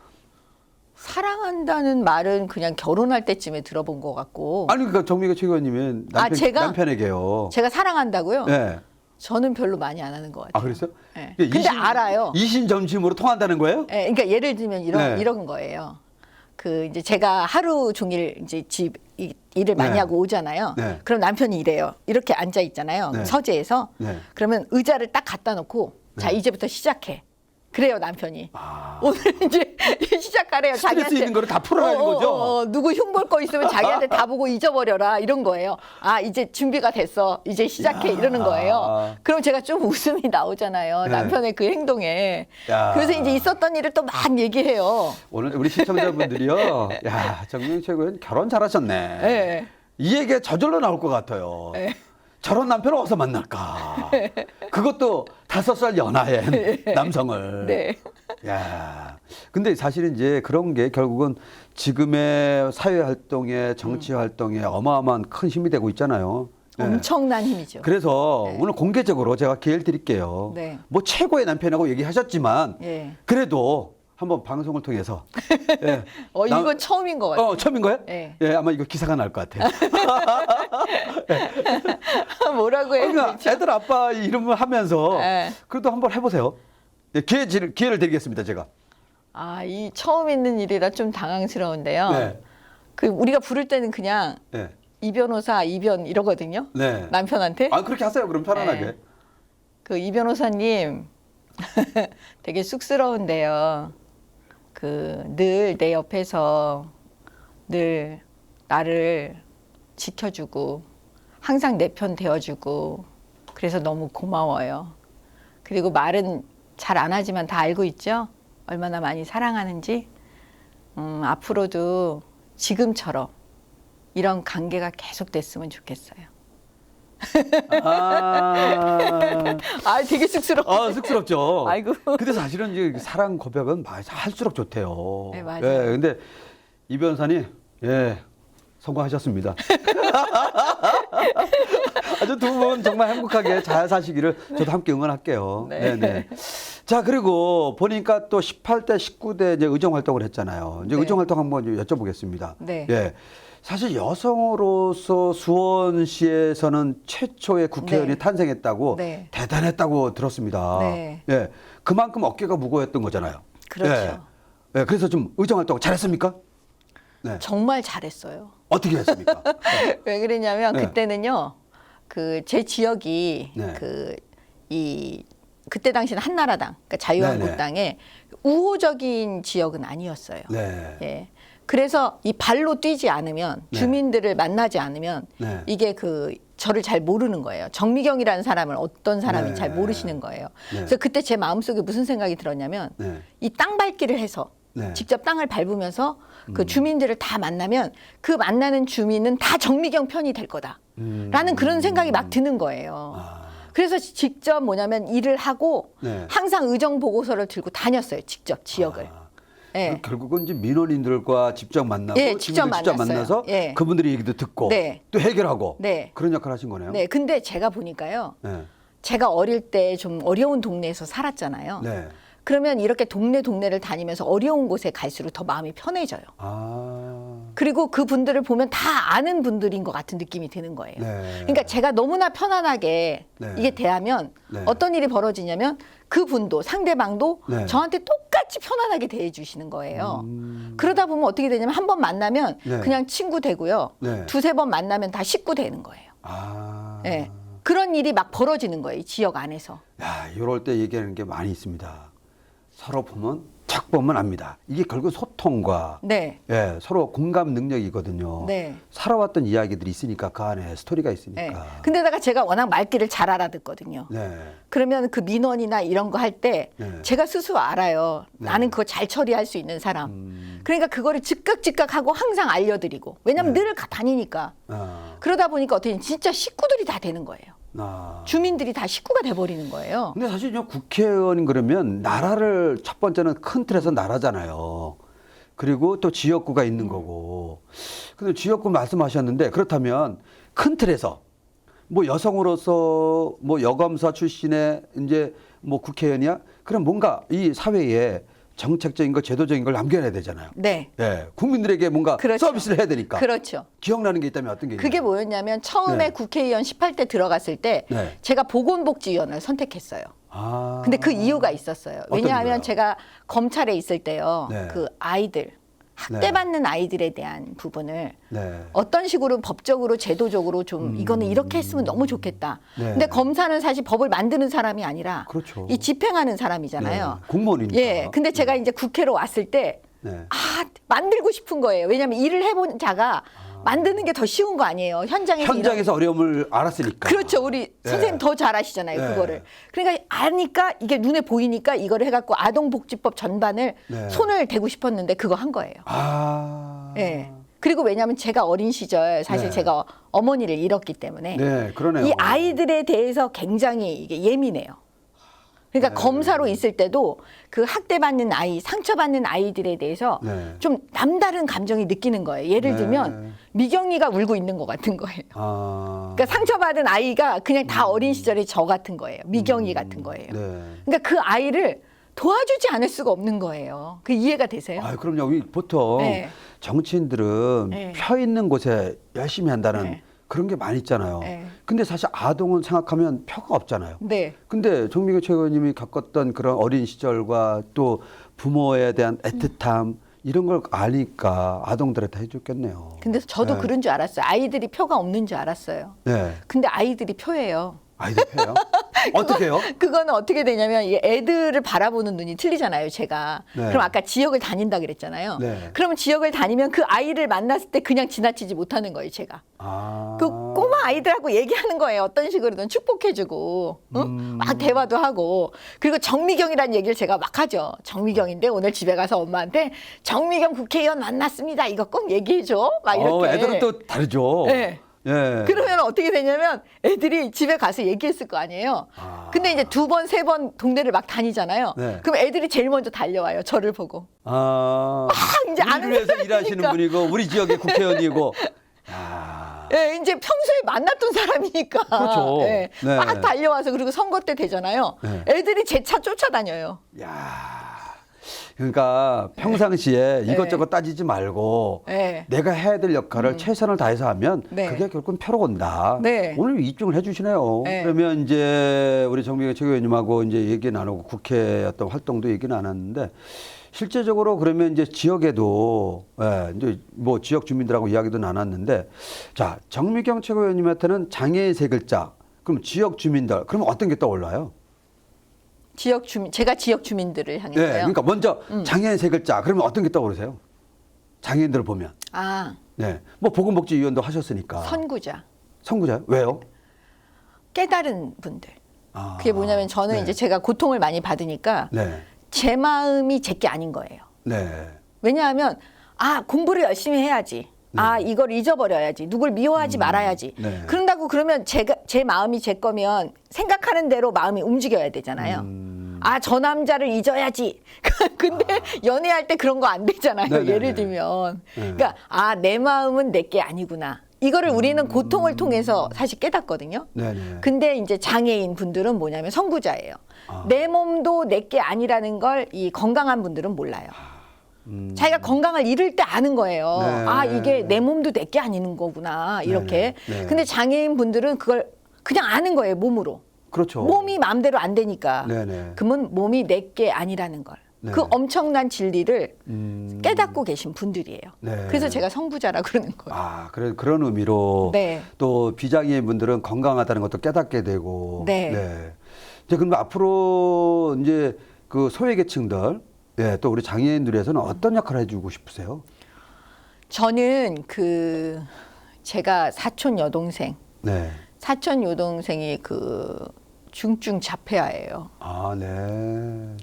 사랑한다는 말은 그냥 결혼할 때쯤에 들어본 것 같고. 아니 그러니까 정미가 최고위원님은 남편에게요. 제가 사랑한다고요? 네. 저는 별로 많이 안 하는 것 같아요. 그랬어요? 네. 그러니까 근데 알아요. 이심점심으로 통한다는 거예요? 네, 그러니까 예를 들면 네. 이런 거예요. 이제 제가 하루 종일 이제 일을 많이 네. 하고 오잖아요. 네. 그럼 남편이 이래요. 이렇게 앉아 있잖아요. 네. 서재에서. 네. 그러면 의자를 딱 갖다 놓고 자, 이제부터 시작해. 그래요, 남편이. 오늘 이제 시작하래요. 스트레스 있는 거를 다 풀어내는 거죠? 누구 흉볼 거 있으면 자기한테 다 보고 잊어버려라. 이런 거예요. 이제 준비가 됐어. 이제 시작해. 이러는 거예요. 그럼 제가 좀 웃음이 나오잖아요. 네. 남편의 그 행동에. 야. 그래서 이제 있었던 일을 또 막 얘기해요. 오늘 우리 시청자분들이요. 야, 정명 최고위원 결혼 잘하셨네. 네. 이 얘기가 저절로 나올 것 같아요. 네. 저런 남편을 어디서 만날까? 그것도 5살 연하의 남성을. 네. 야, 근데 사실은 이제 그런 게 결국은 지금의 사회 활동에 정치 활동에 어마어마한 큰 힘이 되고 있잖아요. 엄청난 힘이죠. 그래서 네. 오늘 공개적으로 제가 기회를 드릴게요. 네. 뭐 최고의 남편이라고 얘기하셨지만 예. 그래도 한번 방송을 통해서 예. 이건 처음인 것 같아요. 처음인 거예요? 예. 예, 아마 이거 기사가 날 것 같아요. 뭐라고 해야 그러니까 되죠? 애들 아빠 이름을 하면서 예. 그래도 한번 해보세요. 예, 기회를 드리겠습니다, 제가. 이 처음 있는 일이라 좀 당황스러운데요. 네. 그 우리가 부를 때는 그냥 네. 이 변호사, 이변 이러거든요. 네. 남편한테. 아, 그렇게 하세요. 그럼 편안하게. 네. 그 이 변호사님 되게 쑥스러운데요. 그 늘 내 옆에서 늘 나를 지켜주고 항상 내 편 되어주고 그래서 너무 고마워요. 그리고 말은 잘 안 하지만 다 알고 있죠? 얼마나 많이 사랑하는지. 앞으로도 지금처럼 이런 관계가 계속됐으면 좋겠어요. 되게 쑥스러워. 쑥스럽죠. 아이고. 근데 사실은 이제 사랑 고백은 할수록 좋대요. 네, 맞아요. 예, 근데 이 변호사님, 예, 성공하셨습니다. 아주 두 분 정말 행복하게 잘 사시기를 저도 함께 응원할게요. 네. 네. 자, 그리고 보니까 또 18대, 19대 이제 의정 활동을 했잖아요. 이제 네. 의정 활동 한번 여쭤보겠습니다. 네. 예. 사실 여성으로서 수원시에서는 최초의 국회의원이 네. 탄생했다고 네. 대단했다고 들었습니다. 네. 예. 그만큼 어깨가 무거웠던 거잖아요. 그렇죠. 예. 예. 그래서 좀 의정 활동 잘했습니까? 네. 정말 잘했어요. 어떻게 했습니까? 왜 그러냐면 네. 그때는요. 그 제 지역이 네. 그때 당시는 한나라당, 그러니까 자유한국당의 우호적인 지역은 아니었어요. 네. 예. 그래서 이 발로 뛰지 않으면 네. 주민들을 만나지 않으면 네. 이게 저를 잘 모르는 거예요. 정미경이라는 사람을 어떤 사람인지 네. 잘 모르시는 거예요. 네. 그래서 그때 제 마음속에 무슨 생각이 들었냐면 네. 이 땅 밟기를 해서 네. 직접 땅을 밟으면서 그 주민들을 다 만나면 그 만나는 주민은 다 정미경 편이 될 거다라는 그런 생각이 막 드는 거예요. 그래서 직접 일을 하고 네. 항상 의정 보고서를 들고 다녔어요. 직접 지역을. 예. 결국은 이제 민원인들과 직접 만나고 예, 직접 주민들 직접 만났어요. 만나서 예. 그분들의 얘기도 듣고 네. 또 해결하고 네. 그런 역할을 하신 거네요. 네. 근데 제가 보니까요. 네. 제가 어릴 때 좀 어려운 동네에서 살았잖아요. 네. 그러면 이렇게 동네를 다니면서 어려운 곳에 갈수록 더 마음이 편해져요. 그리고 그 분들을 보면 다 아는 분들인 것 같은 느낌이 드는 거예요. 네. 그러니까 제가 너무나 편안하게 네. 이게 대하면 네. 어떤 일이 벌어지냐면 그 분도 상대방도 네. 저한테 똑같이 편안하게 대해 주시는 거예요. 그러다 보면 어떻게 되냐면 한 번 만나면 네. 그냥 친구 되고요. 네. 두세 번 만나면 다 식구 되는 거예요. 네. 그런 일이 막 벌어지는 거예요. 이 지역 안에서. 야, 이럴 때 얘기하는 게 많이 있습니다. 서로 보면 탁 보면 압니다. 이게 결국 소통과 네. 예, 서로 공감 능력이거든요. 네. 살아왔던 이야기들이 있으니까 그 안에 스토리가 있으니까. 네. 근데다가 제가 워낙 말귀를 잘 알아듣거든요. 네. 그러면 그 민원이나 이런 거 할 때 네. 제가 스스로 알아요. 네. 나는 그거 잘 처리할 수 있는 사람. 그러니까 그거를 즉각 하고 항상 알려드리고. 왜냐면 네. 늘 다니니까. 아, 그러다 보니까 어떻게 진짜 식구들이 다 되는 거예요. 아. 주민들이 다 식구가 돼버리는 거예요. 근데 사실 국회의원 그러면 나라를 첫 번째는 큰 틀에서 나라잖아요. 그리고 또 지역구가 있는 거고. 근데 지역구 말씀하셨는데 그렇다면 큰 틀에서 뭐 여성으로서 뭐 여검사 출신의 이제 뭐 국회의원이야? 그럼 뭔가 이 사회에 정책적인 거, 제도적인 걸 남겨야 되잖아요. 네. 예, 국민들에게 뭔가 그렇죠. 서비스를 해야 되니까. 그렇죠. 기억나는 게 있다면 어떤 게 있나요? 그게 뭐였냐면 처음에 네. 국회의원 18대 들어갔을 때 네. 제가 보건복지위원을 선택했어요. 아. 근데 그 이유가 있었어요. 어떤 왜냐하면 이유요? 제가 검찰에 있을 때요. 네. 그 아이들, 학대받는 아이들에 대한 부분을 네. 어떤 식으로 법적으로 제도적으로 좀 이거는 이렇게 했으면 너무 좋겠다. 네. 근데 검사는 사실 법을 만드는 사람이 아니라 그렇죠. 이 집행하는 사람이잖아요. 네. 공무원이니까. 예. 근데 제가 이제 국회로 왔을 때 네. 만들고 싶은 거예요. 왜냐하면 일을 해본 자가 만드는 게 더 쉬운 거 아니에요. 현장에서 어려움을 알았으니까. 그렇죠. 우리 네. 선생님 더 잘 아시잖아요. 네. 그거를. 그러니까 아니까 이게 눈에 보이니까 이거를 해갖고 아동복지법 전반을 네. 손을 대고 싶었는데 그거 한 거예요. 아. 예. 그리고 왜냐하면 제가 어린 시절 사실 네. 제가 어머니를 잃었기 때문에 네, 그러네요. 이 아이들에 대해서 굉장히 이게 예민해요. 그러니까 네. 검사로 있을 때도 그 학대받는 아이, 상처받는 아이들에 대해서 네. 좀 남다른 감정이 느끼는 거예요. 예를 네. 들면 미경이가 울고 있는 것 같은 거예요. 아. 그러니까 상처받은 아이가 그냥 다 어린 시절에 저 같은 거예요. 미경이 같은 거예요. 네. 그러니까 그 아이를 도와주지 않을 수가 없는 거예요. 그 이해가 되세요? 아, 그럼요. 보통 네. 정치인들은 네. 펴 있는 곳에 열심히 한다는 네. 그런 게 많이 있잖아요. 네. 근데 사실 아동은 생각하면 표가 없잖아요. 네. 근데 정미경 최고위원님이 겪었던 그런 어린 시절과 또 부모에 대한 애틋함 이런 걸 아니까 아동들한테 해줬겠네요. 근데 저도 네. 그런 줄 알았어요. 아이들이 표가 없는 줄 알았어요. 네. 근데 아이들이 표예요. 아이들 표요? 어떻게 해요? 그거는 어떻게 되냐면 이 애들을 바라보는 눈이 틀리잖아요, 제가. 네. 그럼 아까 지역을 다닌다 그랬잖아요. 네. 그러면 지역을 다니면 그 아이를 만났을 때 그냥 지나치지 못하는 거예요, 제가. 아. 그 꼬마 아이들하고 얘기하는 거예요. 어떤 식으로든 축복해주고 막 대화도 하고. 그리고 정미경이라는 얘기를 제가 막 하죠. 정미경인데 오늘 집에 가서 엄마한테 정미경 국회의원 만났습니다. 이거 꼭 얘기해줘. 막 이렇게. 애들은 또 다르죠. 네. 예. 그러면 어떻게 되냐면 애들이 집에 가서 얘기했을 거 아니에요. 근데 이제 2번, 3번 동네를 막 다니잖아요. 네. 그럼 애들이 제일 먼저 달려와요. 저를 보고. 아. 이제 아는 우리를 위해서 사람이니까. 일하시는 분이고 우리 지역의 국회의원이고. 야. 예, 이제 평소에 만났던 사람이니까. 그렇죠. 예, 네. 막 달려와서 그리고 선거 때 되잖아요. 네. 애들이 제 차 쫓아다녀요. 야. 그러니까 평상시에 이것저것 따지지 말고 네. 내가 해야 될 역할을 최선을 다해서 하면 네. 그게 결국은 표로 온다. 네. 오늘 입증을 해주시네요. 네. 그러면 이제 우리 정미경 최고위원님하고 이제 얘기 나누고 국회 어떤 활동도 얘기 나눴는데 실제적으로 그러면 이제 지역에도 이제 뭐 지역 주민들하고 이야기도 나눴는데 자 정미경 최고위원님한테는 장애인 세 글자 그럼 지역 주민들 그러면 어떤 게 떠올라요? 지역 주민, 제가 지역 주민들을 네, 향해서요. 그러니까 먼저 장애인 세 글자 그러면 어떤 게 떠오르세요? 장애인들을 보면. 아, 네, 뭐 보건복지위원도 하셨으니까. 선구자, 선구자요? 왜요? 깨달은 분들. 아, 그게 뭐냐면 저는 네. 이제 제가 고통을 많이 받으니까 네, 제 마음이 제게 아닌 거예요. 네, 왜냐하면 아 공부를 열심히 해야지. 아 이걸 잊어버려야지. 누굴 미워하지 말아야지. 네. 그런다고 그러면 제 마음이 제 거면 생각하는 대로 마음이 움직여야 되잖아요. 아 저 남자를 잊어야지. 근데 연애할 때 그런 거 안 되잖아요. 네네네. 예를 들면. 네. 그러니까 아 내 마음은 내게 아니구나. 이거를 우리는 고통을 통해서 사실 깨닫거든요. 네, 네. 근데 이제 장애인 분들은 뭐냐면 선구자예요. 아. 내 몸도 내게 아니라는 걸 이 건강한 분들은 몰라요. 자기가 건강을 잃을 때 아는 거예요. 네. 아 이게 내 몸도 내게 아니는 거구나 이렇게. 네. 네. 근데 장애인 분들은 그걸 그냥 아는 거예요. 몸으로. 그렇죠. 몸이 마음대로 안 되니까. 네, 네. 그러면 몸이 내게 아니라는 걸. 네. 그 엄청난 진리를 깨닫고 계신 분들이에요. 네. 그래서 제가 선구자라 그러는 거예요. 아, 그런 의미로 네. 또 비장애인 분들은 건강하다는 것도 깨닫게 되고. 네. 이제 그럼 앞으로 이제 그 소외계층들, 또 우리 장애인들 위해서는 어떤 역할을 해주고 싶으세요? 저는 그 제가 사촌 여동생, 네. 사촌 여동생이 그 중증 자폐아예요. 아, 네.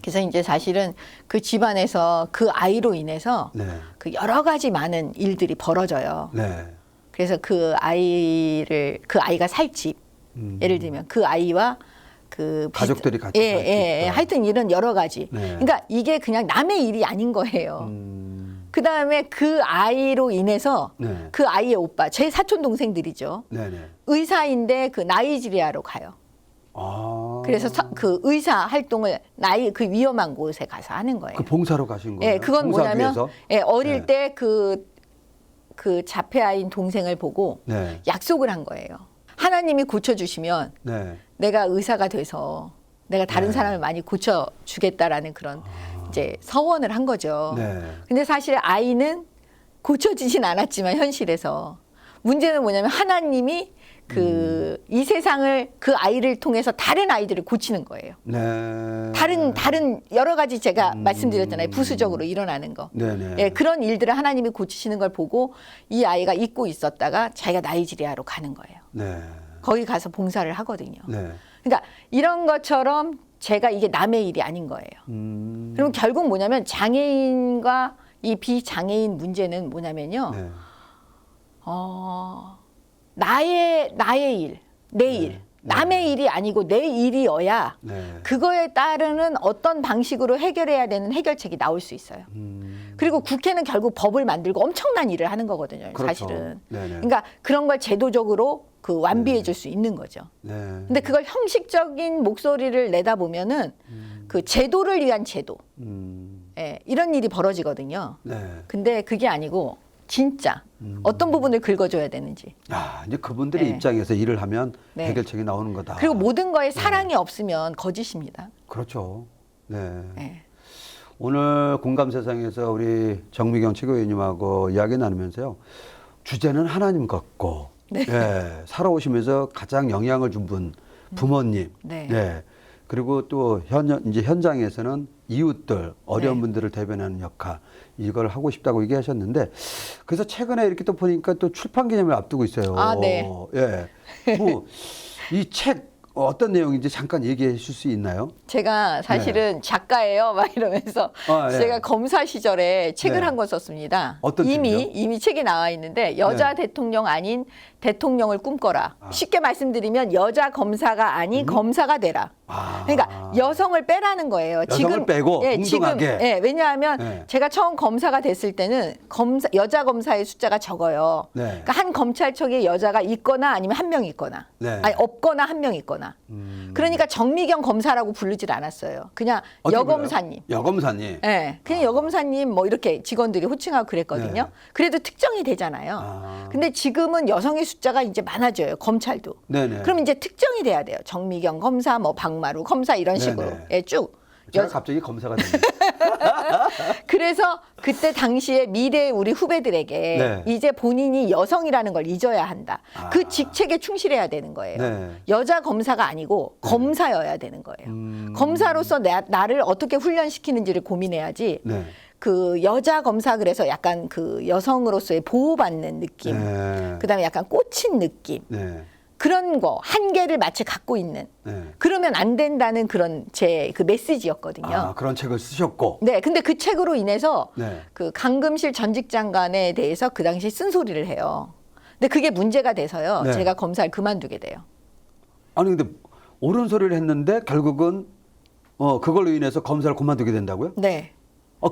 그래서 이제 사실은 그 집안에서 그 아이로 인해서 네. 그 여러 가지 많은 일들이 벌어져요. 네. 그래서 그 아이가 살 집, 예를 들면 그 아이와 그 가족들이 같이 살 수 있다. 하여튼 이런 여러 가지. 네. 그러니까 이게 그냥 남의 일이 아닌 거예요. 그 다음에 그 아이로 인해서 네. 그 아이의 오빠, 제 사촌 동생들이죠. 네, 네. 의사인데 그 나이지리아로 가요. 아. 그래서 그 의사 활동을 그 위험한 곳에 가서 하는 거예요. 그 봉사로 가신 거예요? 예, 그건 뭐냐면 봉사위에서? 예, 어릴 네. 때 그 자폐아인 동생을 보고 네. 약속을 한 거예요. 하나님이 고쳐주시면 네. 내가 의사가 돼서 내가 다른 네. 사람을 많이 고쳐주겠다라는 그런 이제 서원을 한 거죠. 네. 근데 사실 아이는 고쳐지진 않았지만 현실에서 문제는 뭐냐면 하나님이 이 세상을 그 아이를 통해서 다른 아이들을 고치는 거예요. 네. 다른 여러 가지 제가 말씀드렸잖아요. 부수적으로 일어나는 거. 네네. 예, 그런 일들을 하나님이 고치시는 걸 보고 이 아이가 잊고 있었다가 자기가 나이지리아로 가는 거예요. 네. 거기 가서 봉사를 하거든요. 네. 그러니까 이런 것처럼 제가 이게 남의 일이 아닌 거예요. 그럼 결국 뭐냐면 장애인과 이 비장애인 문제는 뭐냐면요. 네. 나의 일, 내 일, 남의 일이 아니고 내 일이어야 네. 그거에 따르는 어떤 방식으로 해결해야 되는 해결책이 나올 수 있어요. 그리고 국회는 결국 법을 만들고 엄청난 일을 하는 거거든요. 그렇죠. 사실은. 네네. 그러니까 그런 걸 제도적으로 그 완비해 줄 수 있는 거죠. 네. 근데 그걸 형식적인 목소리를 내다 보면은 그 제도를 위한 제도. 예, 이런 일이 벌어지거든요. 네. 근데 그게 아니고 진짜 어떤 부분을 긁어줘야 되는지. 야, 이제 그분들의 네. 입장에서 일을 하면 네. 해결책이 나오는 거다. 그리고 모든 거에 사랑이 없으면 거짓입니다. 그렇죠. 네. 예. 오늘 공감 세상에서 우리 정미경 최고위원님하고 이야기 나누면서요. 주제는 하나님 같고, 네. 예, 살아오시면서 가장 영향을 준 분, 부모님, 네. 예, 그리고 또 이제 현장에서는 이웃들, 어려운 네. 분들을 대변하는 역할, 이걸 하고 싶다고 얘기하셨는데, 그래서 최근에 이렇게 또 보니까 또 출판 기념을 앞두고 있어요. 아, 네. 예. 뭐, 이 책 어떤 내용인지 잠깐 얘기해 주실 수 있나요? 제가 사실은 작가예요, 막 이러면서 아, 예. 제가 검사 시절에 책을 네. 한 권 썼습니다. 어떤 책이요? 이미 책이 나와 있는데 여자 네. 대통령 아닌 대통령을 꿈꿔라. 쉽게 말씀드리면 여자 검사가 아닌 검사가 되라. 아. 그러니까 여성을 빼라는 거예요. 여성을 빼고 동등하게. 예, 왜냐하면 네. 제가 처음 검사가 됐을 때는 여자 검사의 숫자가 적어요. 네. 그러니까 한 검찰청에 여자가 있거나 아니면 한 명 있거나, 네. 아니 없거나 한 명 있거나. 그러니까 정미경 검사라고 부르질 않았어요. 그냥 어떻게 여검사님. 불러요? 여검사님. 예, 그냥 여검사님 뭐 이렇게 직원들이 호칭하고 그랬거든요. 네. 그래도 특정이 되잖아요. 아. 근데 지금은 여성의 숫자가 이제 많아져요. 검찰도. 네네. 그럼 이제 특정이 돼야 돼요. 정미경 검사, 뭐 박마루 검사 이런 네네. 식으로. 예, 쭉. 제가 갑자기 검사가 됐네요. 그래서 그때 당시에 미래의 우리 후배들에게 네. 이제 본인이 여성이라는 걸 잊어야 한다. 아. 그 직책에 충실해야 되는 거예요. 네. 여자 검사가 아니고 검사여야 되는 거예요. 검사로서 나를 어떻게 훈련시키는지를 고민해야지. 네. 그 여자 검사 그래서 약간 그 여성으로서의 보호받는 느낌, 네. 그다음에 약간 꽂힌 느낌, 네. 그런 거 한계를 마치 갖고 있는. 네. 그러면 안 된다는 그런 제 그 메시지였거든요. 아, 그런 책을 쓰셨고. 네, 근데 그 책으로 인해서 네. 그 강금실 전직 장관에 대해서 그 당시 쓴소리를 해요. 근데 그게 문제가 돼서요. 네. 제가 검사를 그만두게 돼요. 아니 근데 옳은 소리를 했는데 결국은 그걸로 인해서 검사를 그만두게 된다고요? 네.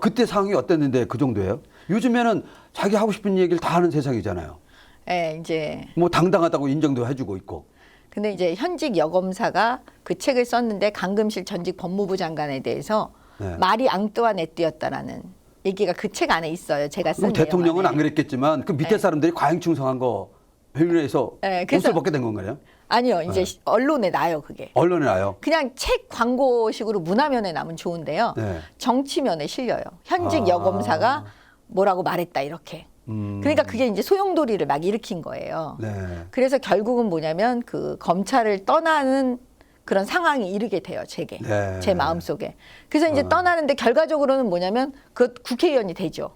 그때 상황이 어땠는데 그 정도예요? 요즘에는 자기 하고 싶은 얘기를 다 하는 세상이잖아요. 네, 이제 뭐 당당하다고 인정도 해주고 있고. 근데 이제 현직 여검사가 그 책을 썼는데 강금실 전직 법무부 장관에 대해서 네. 말이 앙뚜아네뜨였다라는 얘기가 그 책 안에 있어요. 제가 쓴 그럼 대통령은 내용 안 안에. 그랬겠지만 그 밑에 네. 사람들이 과잉충성한 거 회의에서 네, 그래서- 옷을 벗게 된 건가요? 아니요, 이제 언론에 나요 그게. 언론에 나요. 그냥 책 광고식으로 문화면에 나면 좋은데요. 네. 정치면에 실려요. 현직 아. 여검사가 뭐라고 말했다 이렇게. 그러니까 그게 이제 소용돌이를 막 일으킨 거예요. 네. 그래서 결국은 뭐냐면 그 검찰을 떠나는 그런 상황이 이르게 돼요, 제게. 네. 제 마음속에. 그래서 이제 떠나는데 결과적으로는 뭐냐면 그 국회의원이 되죠.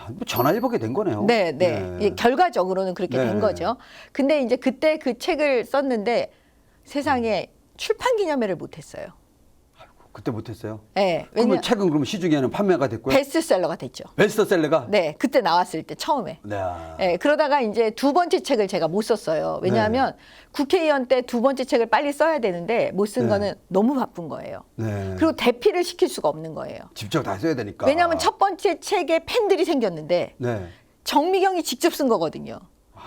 뭐 전화위복이 된 거네요. 네, 네. 예, 결과적으로는 그렇게 네. 된 거죠. 근데 이제 그때 그 책을 썼는데 세상에 출판 기념회를 못 했어요. 그때 못했어요. 네, 그러면 왜냐 책은 그러면 시중에는 판매가 됐고요. 베스트셀러가 됐죠. 베스트셀러가. 네, 그때 나왔을 때 처음에. 네. 네, 그러다가 이제 두 번째 책을 제가 못 썼어요. 왜냐하면 국회의원 때 두 번째 책을 빨리 써야 되는데 못 쓴 네. 거는 너무 바쁜 거예요. 네. 그리고 대피를 시킬 수가 없는 거예요. 직접 다 써야 되니까. 왜냐하면 첫 번째 책에 팬들이 생겼는데 네. 정미경이 직접 쓴 거거든요.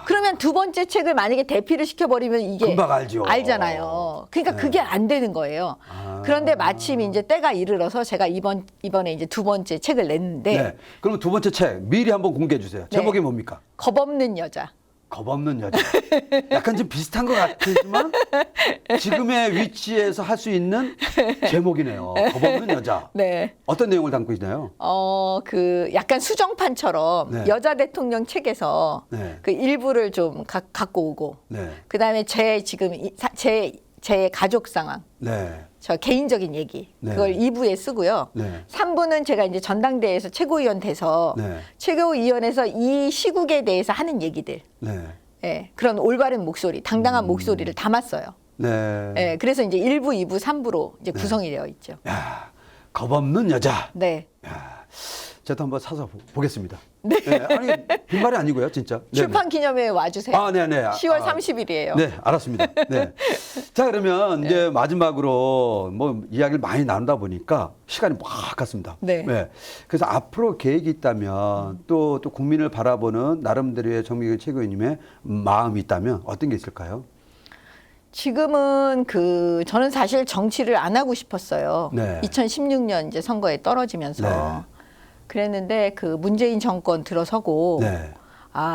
그러면 두 번째 책을 만약에 대피를 시켜버리면 이게 금방 알죠. 알잖아요. 그러니까 네. 그게 안 되는 거예요. 아. 그런데 마침 이제 때가 이르러서 제가 이번에 이제 두 번째 책을 냈는데 네. 그럼 두 번째 책 미리 한번 공개해 주세요. 제목이 뭡니까? 겁 없는 여자. 겁 없는 여자. 약간 좀 비슷한 것 같지만 지금의 위치에서 할 수 있는 제목이네요. 겁 없는 여자. 네. 어떤 내용을 담고 있나요? 그 약간 수정판처럼 네. 여자 대통령 책에서 네. 그 일부를 좀 갖고 오고 네. 그다음에 제 지금 제 가족 상황, 네. 저 개인적인 얘기 네. 그걸 2부에 쓰고요. 네. 3부는 제가 이제 전당대회에서 최고위원 돼서 네. 최고위원회에서 이 시국에 대해서 하는 얘기들, 네. 예, 그런 올바른 목소리, 당당한 목소리를 담았어요. 네. 예, 그래서 이제 1부, 2부, 3부로 이제 구성이 되어 있죠. 야, 겁 없는 여자. 네. 저도 한번 사서 보겠습니다. 네. 아니 빈말이 아니고요, 진짜. 네네. 출판 기념회에 와주세요. 아, 네네. 10월 30일이에요. 네, 알았습니다. 네. 자, 그러면 이제 마지막으로 뭐 이야기를 많이 나누다 보니까 시간이 막 갔습니다. 네. 그래서 앞으로 계획이 있다면 또 국민을 바라보는 나름대로의 정미경 최고위원님의 마음이 있다면 어떤 게 있을까요? 지금은 저는 사실 정치를 안 하고 싶었어요. 네. 2016년 이제 선거에 떨어지면서. 네. 그랬는데 문재인 정권 들어서고 네.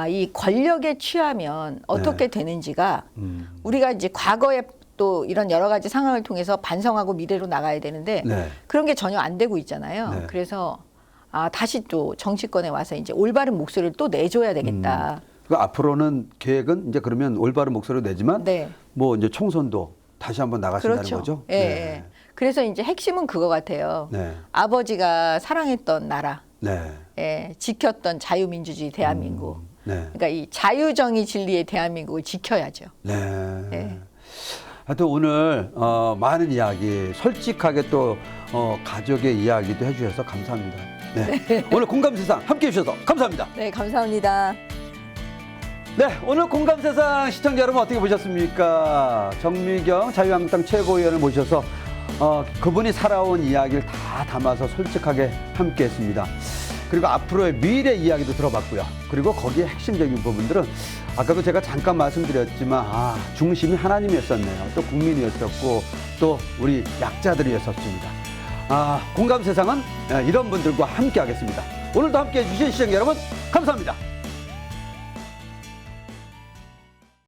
이 권력에 취하면 어떻게 되는지가 음. 우리가 이제 과거에 또 이런 여러 가지 상황을 통해서 반성하고 미래로 나가야 되는데 네. 그런 게 전혀 안 되고 있잖아요. 네. 그래서 다시 또 정치권에 와서 이제 올바른 목소리를 또 내줘야 되겠다. 그 앞으로는 계획은 이제 그러면 올바른 목소리를 내지만 네. 뭐 이제 총선도 다시 한번 나가신다는 그렇죠. 거죠? 예, 예. 그래서 이제 핵심은 그거 같아요. 네. 아버지가 사랑했던 나라, 네. 지켰던 자유민주주의 대한민국. 네. 그러니까 이 자유정의 진리의 대한민국을 지켜야죠. 네. 네. 하여튼 오늘 많은 이야기 솔직하게 또 가족의 이야기도 해주셔서 감사합니다. 네. 오늘 공감세상 함께해 주셔서 감사합니다. 네, 감사합니다. 네, 오늘 공감세상 시청자 여러분 어떻게 보셨습니까? 정미경 자유한국당 최고위원을 모셔서 그분이 살아온 이야기를 다 담아서 솔직하게 함께했습니다. 그리고 앞으로의 미래 이야기도 들어봤고요. 그리고 거기에 핵심적인 부분들은 아까도 제가 잠깐 말씀드렸지만 중심이 하나님이었었네요. 또 국민이었었고 또 우리 약자들이었었습니다. 공감세상은 이런 분들과 함께하겠습니다. 오늘도 함께해 주신 시청자 여러분 감사합니다.